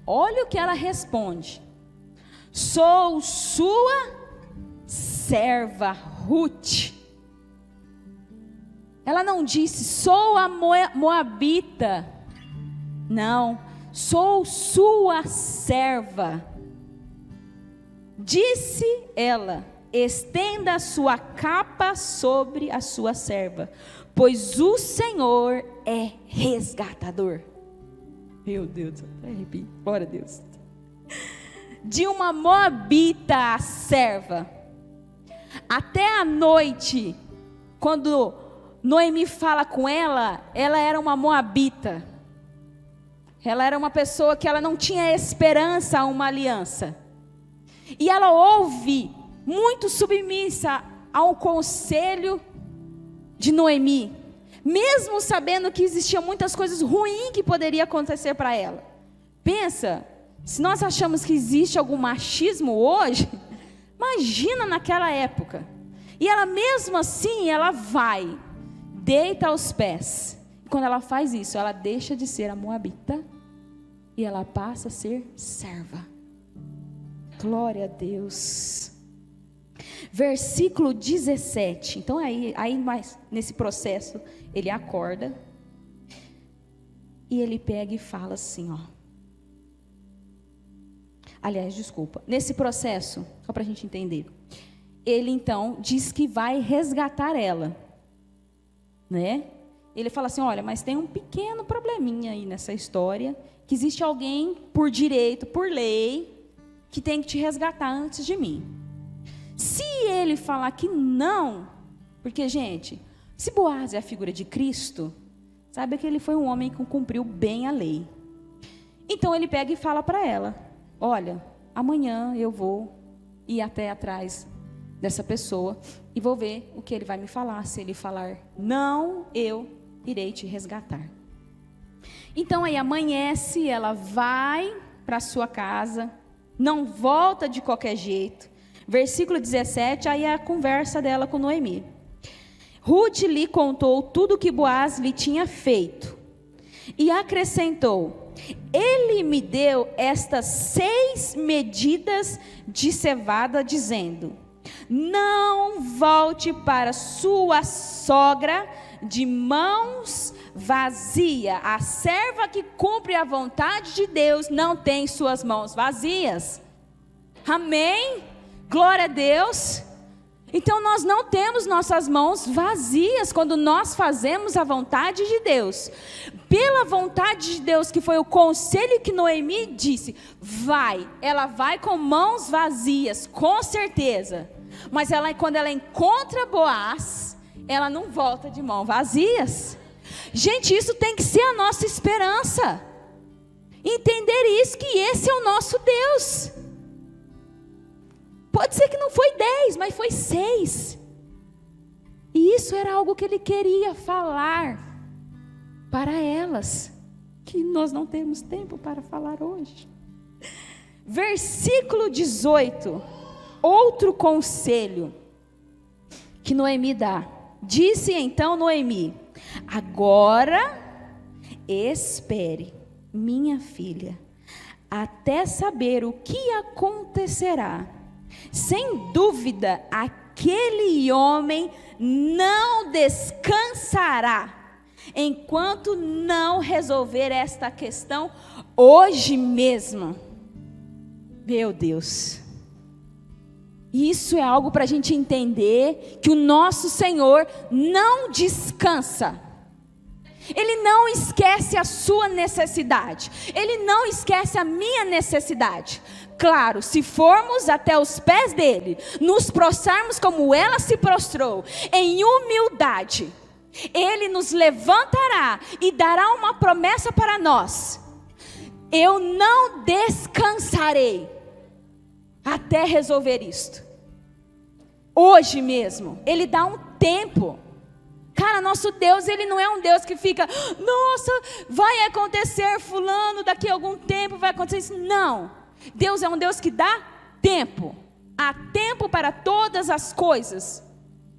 Olha o que ela responde: sou sua serva Ruth. Ela não disse sou a moabita. Não, sou sua serva. Disse ela: estenda a sua capa sobre a sua serva, pois o Senhor é resgatador. Meu Deus, até arrepio. Glória a Deus. De uma moabita a serva. Até a noite, quando Noemi fala com ela, ela era uma moabita. Ela era uma pessoa que ela não tinha esperança a uma aliança. E ela ouve, muito submissa ao conselho de Noemi, mesmo sabendo que existiam muitas coisas ruins que poderiam acontecer para ela. Pensa, se nós achamos que existe algum machismo hoje, imagina naquela época. E ela mesmo assim, ela vai, deita aos pés. E quando ela faz isso, ela deixa de ser a moabita e ela passa a ser serva. Glória a Deus. Versículo 17. Então aí mais nesse processo, ele acorda e ele pega e fala assim, ó. Aliás, desculpa. Nesse processo, só para a gente entender, ele então diz que vai resgatar ela, né? Ele fala assim, olha, mas tem um pequeno probleminha aí nessa história, que existe alguém por direito, por lei, que tem que te resgatar antes de mim. Se ele falar que não, porque, gente, se Boaz é a figura de Cristo, sabe que ele foi um homem que cumpriu bem a lei. Então ele pega e fala para ela, olha, amanhã eu vou ir até atrás dessa pessoa e vou ver o que ele vai me falar. Se ele falar não, eu irei te resgatar. Então aí amanhece, ela vai para sua casa, não volta de qualquer jeito. Versículo 17, aí é a conversa dela com Noemi. Ruth lhe contou tudo o que Boaz lhe tinha feito e acrescentou: ele me deu estas 6 medidas de cevada, dizendo: não volte para sua sogra de mãos vazias. A serva que cumpre a vontade de Deus não tem suas mãos vazias. Amém? Glória a Deus. Então nós não temos nossas mãos vazias quando nós fazemos a vontade de Deus. pela vontade de Deus, que foi o conselho que Noemi disse, vai, ela vai com mãos vazias, com certeza. Mas quando ela encontra Boaz, ela não volta de mãos vazias. Gente, isso tem que ser a nossa esperança. Entender isso, que esse é o nosso Deus. Pode ser que não foi 10, mas foi 6. E isso era algo que ele queria falar para elas, que nós não temos tempo para falar hoje. Versículo 18, outro conselho que Noemi dá. Disse então Noemi: agora espere, minha filha, até saber o que acontecerá. Sem dúvida, aquele homem não descansará enquanto não resolver esta questão hoje mesmo. Meu Deus, isso é algo para a gente entender, que o nosso Senhor não descansa. Ele não esquece a sua necessidade, Ele não esquece a minha necessidade. Claro, se formos até os pés dele, nos prostrarmos como ela se prostrou, em humildade, Ele nos levantará e dará uma promessa para nós: eu não descansarei até resolver isto. Hoje mesmo, Ele dá um tempo. Cara, nosso Deus, Ele não é um Deus que fica, nossa, vai acontecer fulano, daqui a algum tempo vai acontecer isso. Não, Deus é um Deus que dá tempo. Há tempo para todas as coisas.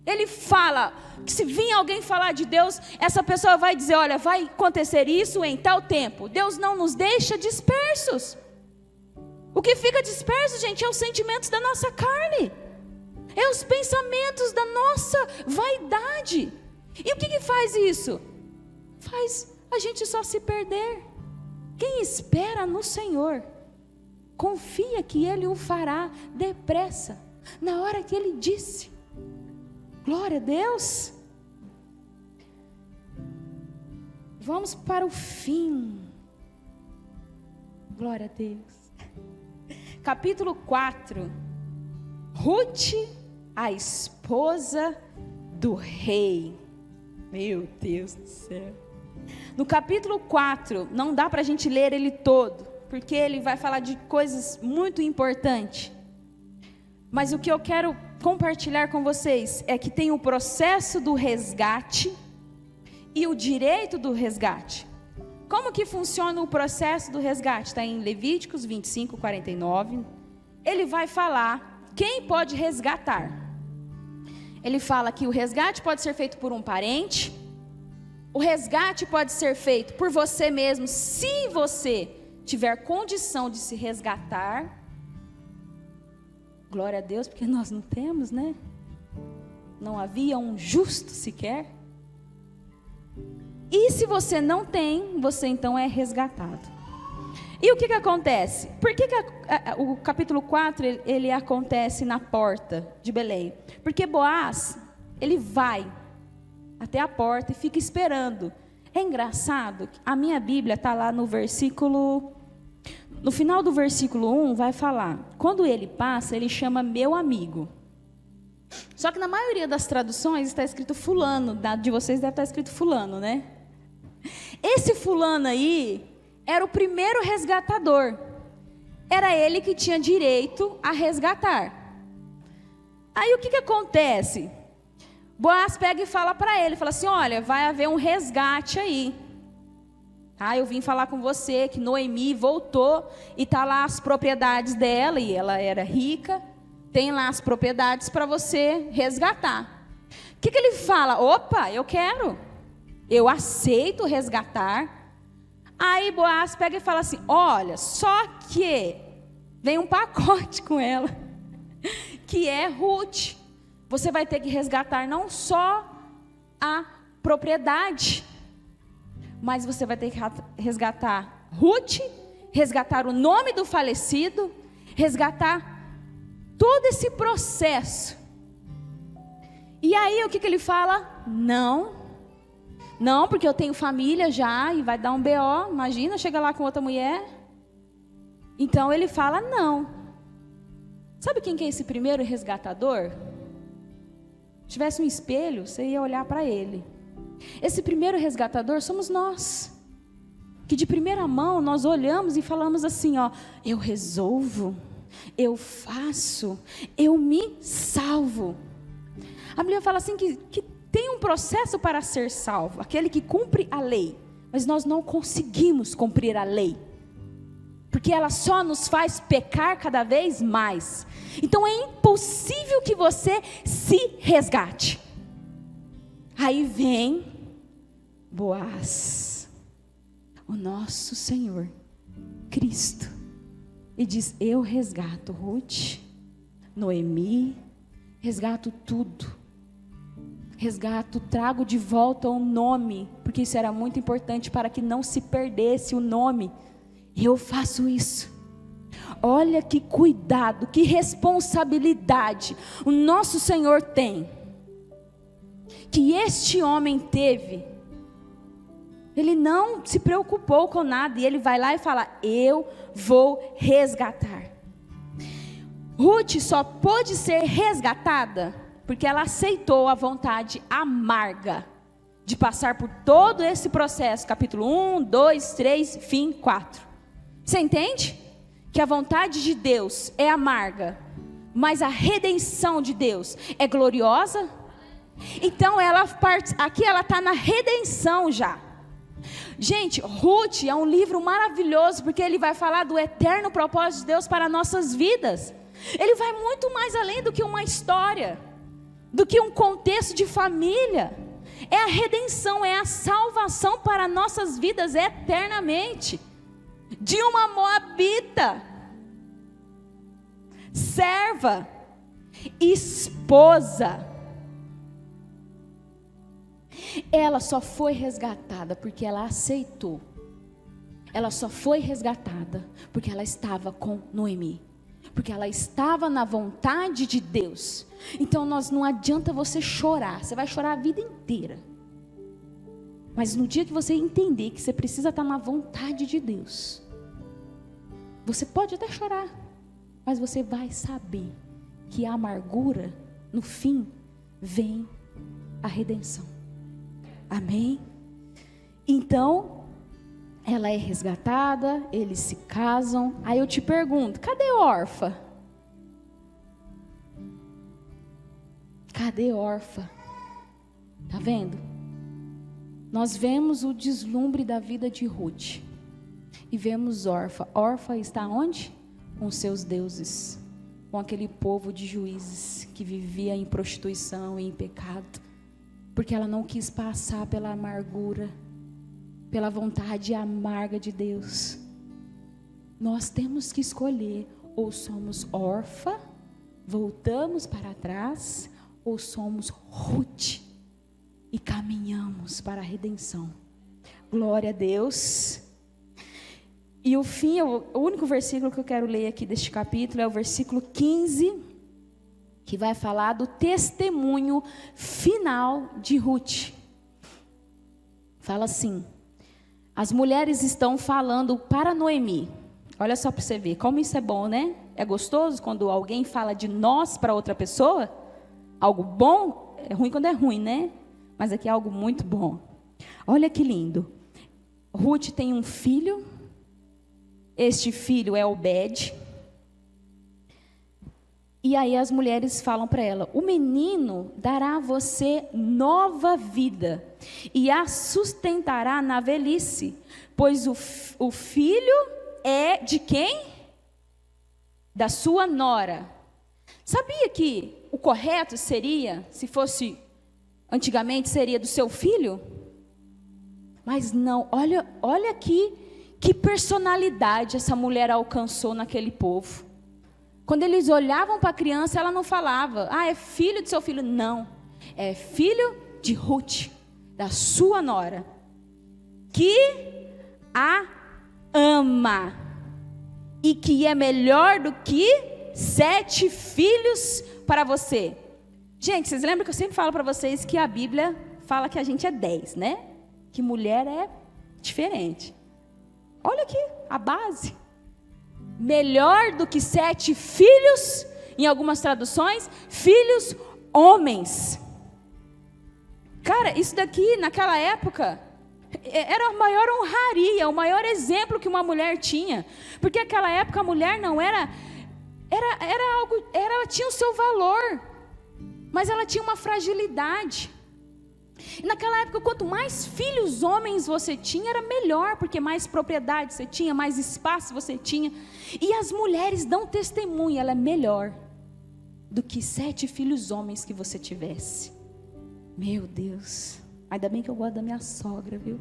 Ele fala que se vir alguém falar de Deus, essa pessoa vai dizer, olha, vai acontecer isso em tal tempo. Deus não nos deixa dispersos. O que fica disperso, gente, é os sentimentos da nossa carne, é os pensamentos da nossa vaidade. E o que faz isso? Faz a gente só se perder. Quem espera no Senhor, confia que Ele o fará depressa, na hora que Ele disse. Glória a Deus. Vamos para o fim. Glória a Deus. Capítulo 4. Ruth, a esposa do rei. Meu Deus do céu. No capítulo 4, não dá para a gente ler ele todo, porque ele vai falar de coisas muito importantes. Mas o que eu quero compartilhar com vocês é que tem o processo do resgate e o direito do resgate. Como que funciona o processo do resgate? Está em Levíticos 25, 49. Ele vai falar quem pode resgatar. Ele fala que o resgate pode ser feito por um parente. O resgate pode ser feito por você mesmo, se você tiver condição de se resgatar. Glória a Deus, porque nós não temos, né? Não havia um justo sequer. E se você não tem, você então é resgatado. E o que acontece? Por que o capítulo 4 ele acontece na porta de Belém? Porque Boaz, ele vai até a porta e fica esperando. É engraçado, a minha Bíblia está lá no versículo... No final do versículo 1 vai falar, quando ele passa, ele chama meu amigo. Só que na maioria das traduções está escrito fulano, de vocês deve estar escrito fulano, né? Esse fulano aí era o primeiro resgatador. Era ele que tinha direito a resgatar. Aí o que acontece? Boaz pega e fala para ele, fala assim, olha, vai haver um resgate aí. Eu vim falar com você que Noemi voltou e está lá as propriedades dela, e ela era rica, tem lá as propriedades para você resgatar. O que ele fala? Opa, eu quero, eu aceito resgatar. Aí Boaz pega e fala assim, olha, só que vem um pacote com ela, que é Ruth. Você vai ter que resgatar não só a propriedade, mas você vai ter que resgatar Ruth, resgatar o nome do falecido, resgatar todo esse processo. E aí o que ele fala? Não, Não, porque eu tenho família já e vai dar um BO. Imagina, chega lá com outra mulher. Então ele fala não. Sabe quem que é esse primeiro resgatador? Se tivesse um espelho, você ia olhar para ele. Esse primeiro resgatador somos nós. Que de primeira mão nós olhamos e falamos assim, ó, eu resolvo, eu faço, eu me salvo. A Bíblia fala assim que tem um processo para ser salvo, aquele que cumpre a lei, mas nós não conseguimos cumprir a lei, porque ela só nos faz pecar cada vez mais. Então é impossível que você se resgate. Aí vem Boaz, o nosso Senhor Cristo, e diz, eu resgato Ruth, Noemi, resgato tudo. Resgato, trago de volta o nome, porque isso era muito importante para que não se perdesse o nome. Eu faço isso. Olha que cuidado, que responsabilidade o nosso Senhor tem. Que este homem teve. Ele não se preocupou com nada e ele vai lá e fala, eu vou resgatar. Ruth só pôde ser resgatada porque ela aceitou a vontade amarga de passar por todo esse processo, capítulo 1, 2, 3, fim 4. Você entende? Que a vontade de Deus é amarga, mas a redenção de Deus é gloriosa. Então aqui ela está na redenção já. Gente, Ruth é um livro maravilhoso, porque ele vai falar do eterno propósito de Deus para nossas vidas. Ele vai muito mais além do que uma história, do que um contexto de família. É a redenção, é a salvação para nossas vidas eternamente. De uma moabita, serva, esposa. Ela só foi resgatada porque ela aceitou. Ela só foi resgatada porque ela estava com Noemi, porque ela estava na vontade de Deus. Então não adianta você chorar, você vai chorar a vida inteira. Mas no dia que você entender que você precisa estar na vontade de Deus, você pode até chorar, mas você vai saber que a amargura, no fim, vem a redenção. Amém? Então, ela é resgatada, eles se casam. Aí eu te pergunto, cadê Orfa? Cadê Orfa? Tá vendo? Nós vemos o deslumbre da vida de Ruth e vemos Orfa. Orfa está onde? Com seus deuses, com aquele povo de juízes que vivia em prostituição e em pecado, porque ela não quis passar pela amargura, pela vontade amarga de Deus. Nós temos que escolher, ou somos Orfa, voltamos para trás, ou somos Ruth e caminhamos para a redenção. Glória a Deus. E o fim, o único versículo que eu quero ler aqui deste capítulo é o versículo 15, que vai falar do testemunho final de Ruth. Fala assim: as mulheres estão falando para Noemi. Olha só para você ver como isso é bom, né? É gostoso quando alguém fala de nós para outra pessoa. Algo bom, é ruim quando é ruim, né? Mas aqui é algo muito bom. Olha que lindo. Ruth tem um filho. Este filho é Obed. E aí as mulheres falam para ela: o menino dará a você nova vida e a sustentará na velhice, pois o filho é de quem? Da sua nora. Sabia que o correto seria, se fosse antigamente, seria do seu filho? Mas não, olha aqui que personalidade essa mulher alcançou naquele povo. Quando eles olhavam para a criança, ela não falava: ah, é filho do seu filho. Não, é filho de Ruth, da sua nora, que a ama, e que é melhor do que 7 filhos para você. Gente, vocês lembram que eu sempre falo para vocês que a Bíblia fala que a gente é 10, né? que mulher é diferente. Olha aqui, a base. Melhor do que 7 filhos, em algumas traduções, filhos homens. Cara, isso daqui, naquela época, era a maior honraria, o maior exemplo que uma mulher tinha. Porque naquela época a mulher não era algo, ela tinha o seu valor, mas ela tinha uma fragilidade. E naquela época, quanto mais filhos homens você tinha, era melhor, porque mais propriedade você tinha, mais espaço você tinha. E as mulheres dão testemunho, ela é melhor do que 7 filhos homens que você tivesse. Meu Deus, ainda bem que eu gosto da minha sogra, viu?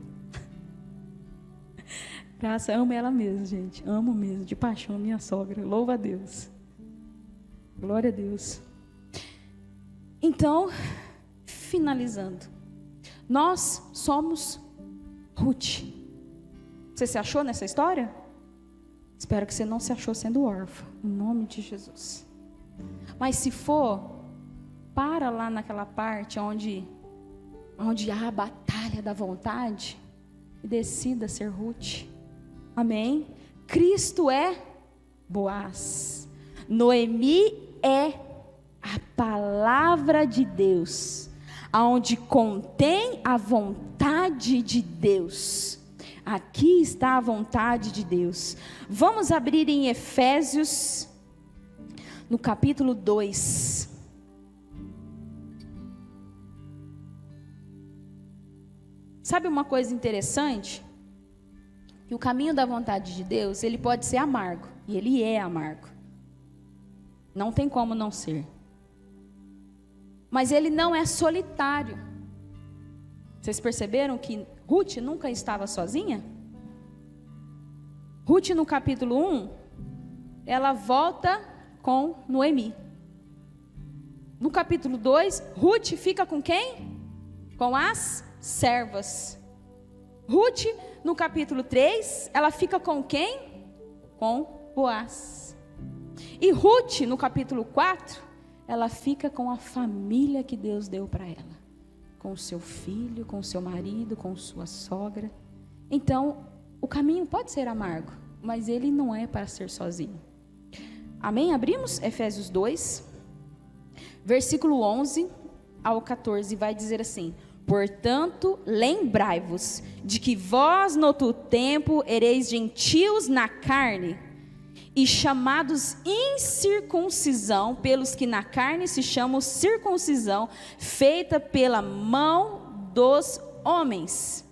Graça, amo ela mesmo, gente, amo mesmo, de paixão, minha sogra, louva a Deus. Glória a Deus. Então, finalizando, nós somos Ruth. Você se achou nessa história? Espero que você não se achou sendo órfã, em nome de Jesus. Mas se for, para lá naquela parte onde há a batalha da vontade e decida ser Ruth. Amém? Cristo é Boaz. Noemi é a palavra de Deus, aonde contém a vontade de Deus. Aqui está a vontade de Deus. Vamos abrir em Efésios, no capítulo 2. Sabe uma coisa interessante? Que o caminho da vontade de Deus, ele pode ser amargo, e ele é amargo. Não tem como não ser. Mas ele não é solitário. Vocês perceberam que Ruth nunca estava sozinha? Ruth, no capítulo 1, ela volta com Noemi. No capítulo 2, Ruth fica com quem? Com as servas. Ruth, no capítulo 3, ela fica com quem? Com Boaz. E Ruth, no capítulo 4, ela fica com a família que Deus deu para ela. Com o seu filho, com o seu marido, com sua sogra. Então, o caminho pode ser amargo, mas ele não é para ser sozinho. Amém? Abrimos Efésios 2, versículo 11 ao 14, vai dizer assim: portanto, lembrai-vos de que vós no outro tempo ereis gentios na carne, e chamados incircuncisão pelos que na carne se chamam circuncisão, feita pela mão dos homens,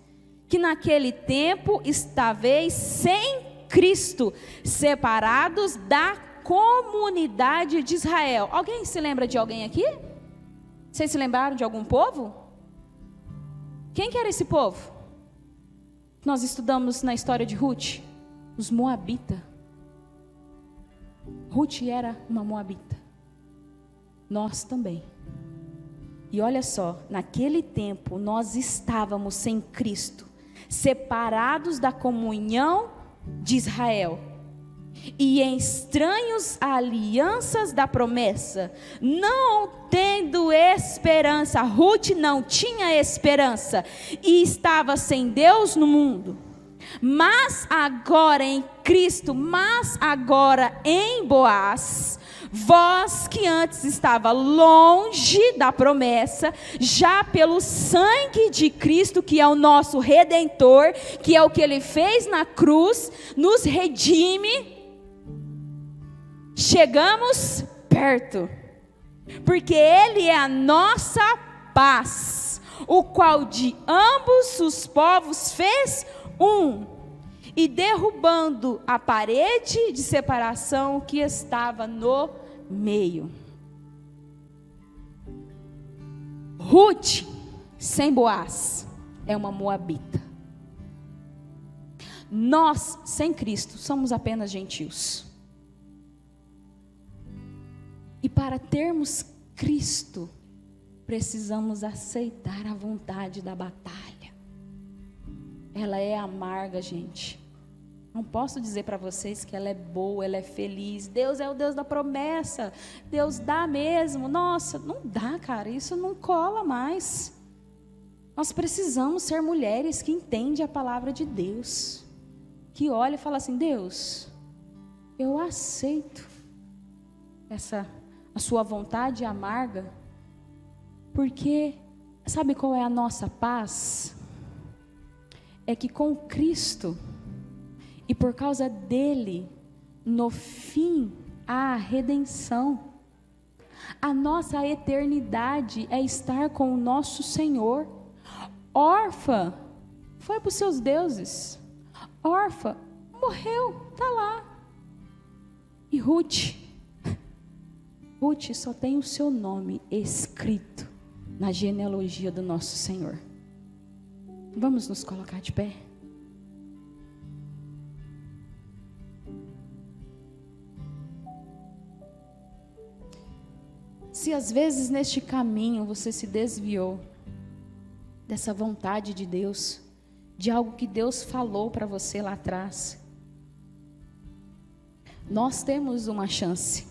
que naquele tempo estáveis sem Cristo, separados da comunidade de Israel. Alguém se lembra de alguém aqui? Vocês se lembraram de algum povo? Quem que era esse povo? Nós estudamos na história de Ruth, os moabitas. Ruth era uma moabita. Nós também. E olha só, naquele tempo nós estávamos sem Cristo, separados da comunhão de Israel, e estranhos a alianças da promessa, não tendo esperança. Ruth não tinha esperança e estava sem Deus no mundo. Mas agora em Cristo, mas agora em Boaz, vós que antes estava longe da promessa, já pelo sangue de Cristo, que é o nosso Redentor, que é o que Ele fez na cruz, nos redime, chegamos perto, porque Ele é a nossa paz, o qual de ambos os povos fez um, e derrubando a parede de separação que estava no meio. Ruth, sem Boaz, é uma moabita. Nós, sem Cristo, somos apenas gentios. E para termos Cristo, precisamos aceitar a vontade da batalha. Ela é amarga, gente. Não posso dizer para vocês que ela é boa, ela é feliz. Deus é o Deus da promessa. Deus dá mesmo. Nossa, não dá, cara. Isso não cola mais. Nós precisamos ser mulheres que entendem a palavra de Deus, que olha e fala assim: Deus, eu aceito a sua vontade amarga, porque sabe qual é a nossa paz? É que com Cristo, e por causa dele, no fim, há a redenção. A nossa eternidade é estar com o nosso Senhor. Órfã foi para os seus deuses. Órfã morreu, está lá. E Ruth só tem o seu nome escrito na genealogia do nosso Senhor. Vamos nos colocar de pé. Se às vezes neste caminho você se desviou dessa vontade de Deus, de algo que Deus falou para você lá atrás, nós temos uma chance,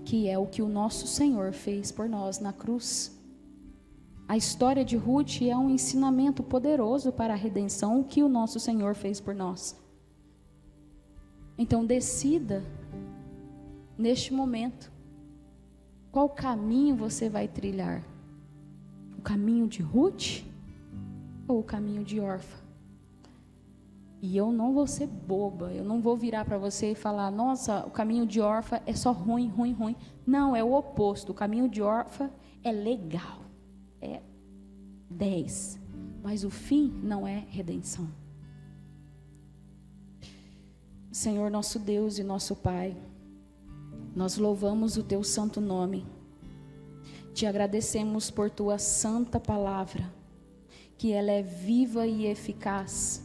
que é o que o nosso Senhor fez por nós na cruz. A história de Ruth é um ensinamento poderoso para a redenção, o que o nosso Senhor fez por nós. Então decida, neste momento, qual caminho você vai trilhar? O caminho de Ruth ou o caminho de Órfã? E eu não vou ser boba, eu não vou virar para você e falar: nossa, o caminho de Órfã é só ruim, ruim, ruim. Não, é o oposto. O caminho de Órfã é legal, é 10, mas o fim não é redenção. Senhor nosso Deus e nosso Pai, nós louvamos o teu santo nome, te agradecemos por tua santa palavra, que ela é viva e eficaz,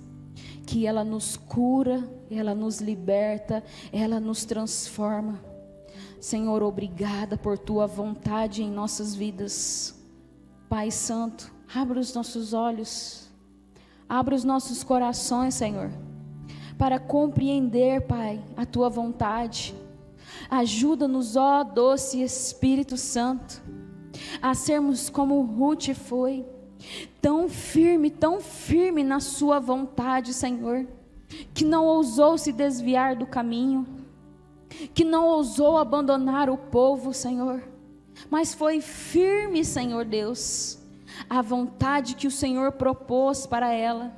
que ela nos cura, ela nos liberta, ela nos transforma. Senhor, obrigada por tua vontade em nossas vidas. Pai Santo, abra os nossos olhos, abra os nossos corações, Senhor, para compreender, Pai, a tua vontade. Ajuda-nos, ó doce Espírito Santo, a sermos como Ruth foi, tão firme na sua vontade, Senhor, que não ousou se desviar do caminho, que não ousou abandonar o povo, Senhor, mas foi firme, Senhor Deus, a vontade que o Senhor propôs para ela.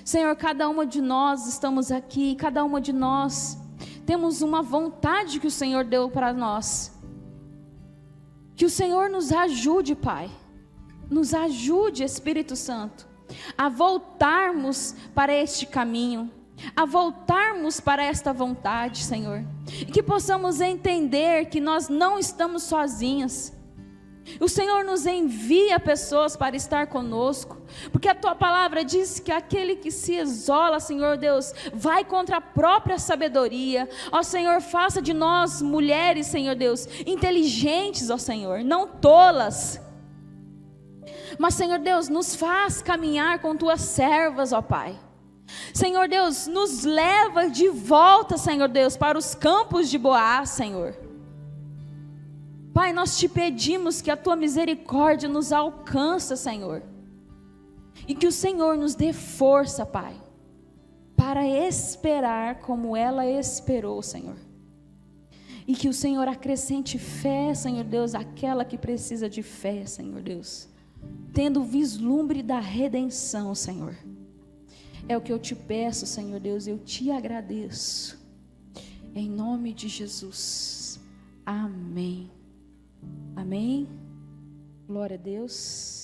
Senhor, cada uma de nós estamos aqui, cada uma de nós temos uma vontade que o Senhor deu para nós. Que o Senhor nos ajude, Pai. Nos ajude, Espírito Santo, a voltarmos para este caminho, a voltarmos para esta vontade, Senhor. E que possamos entender que nós não estamos sozinhas. O Senhor nos envia pessoas para estar conosco, porque a tua palavra diz que aquele que se isola, Senhor Deus, vai contra a própria sabedoria. Ó Senhor, faça de nós mulheres, Senhor Deus, inteligentes, ó Senhor, não tolas. Mas Senhor Deus, nos faz caminhar com tuas servas, ó Pai. Senhor Deus, nos leva de volta, Senhor Deus, para os campos de Boaz, Senhor. Pai, nós te pedimos que a tua misericórdia nos alcança, Senhor, e que o Senhor nos dê força, Pai, para esperar como ela esperou, Senhor, e que o Senhor acrescente fé, Senhor Deus, àquela que precisa de fé, Senhor Deus, tendo o vislumbre da redenção, Senhor. É o que eu te peço, Senhor Deus, eu te agradeço, em nome de Jesus, amém. Amém, glória a Deus.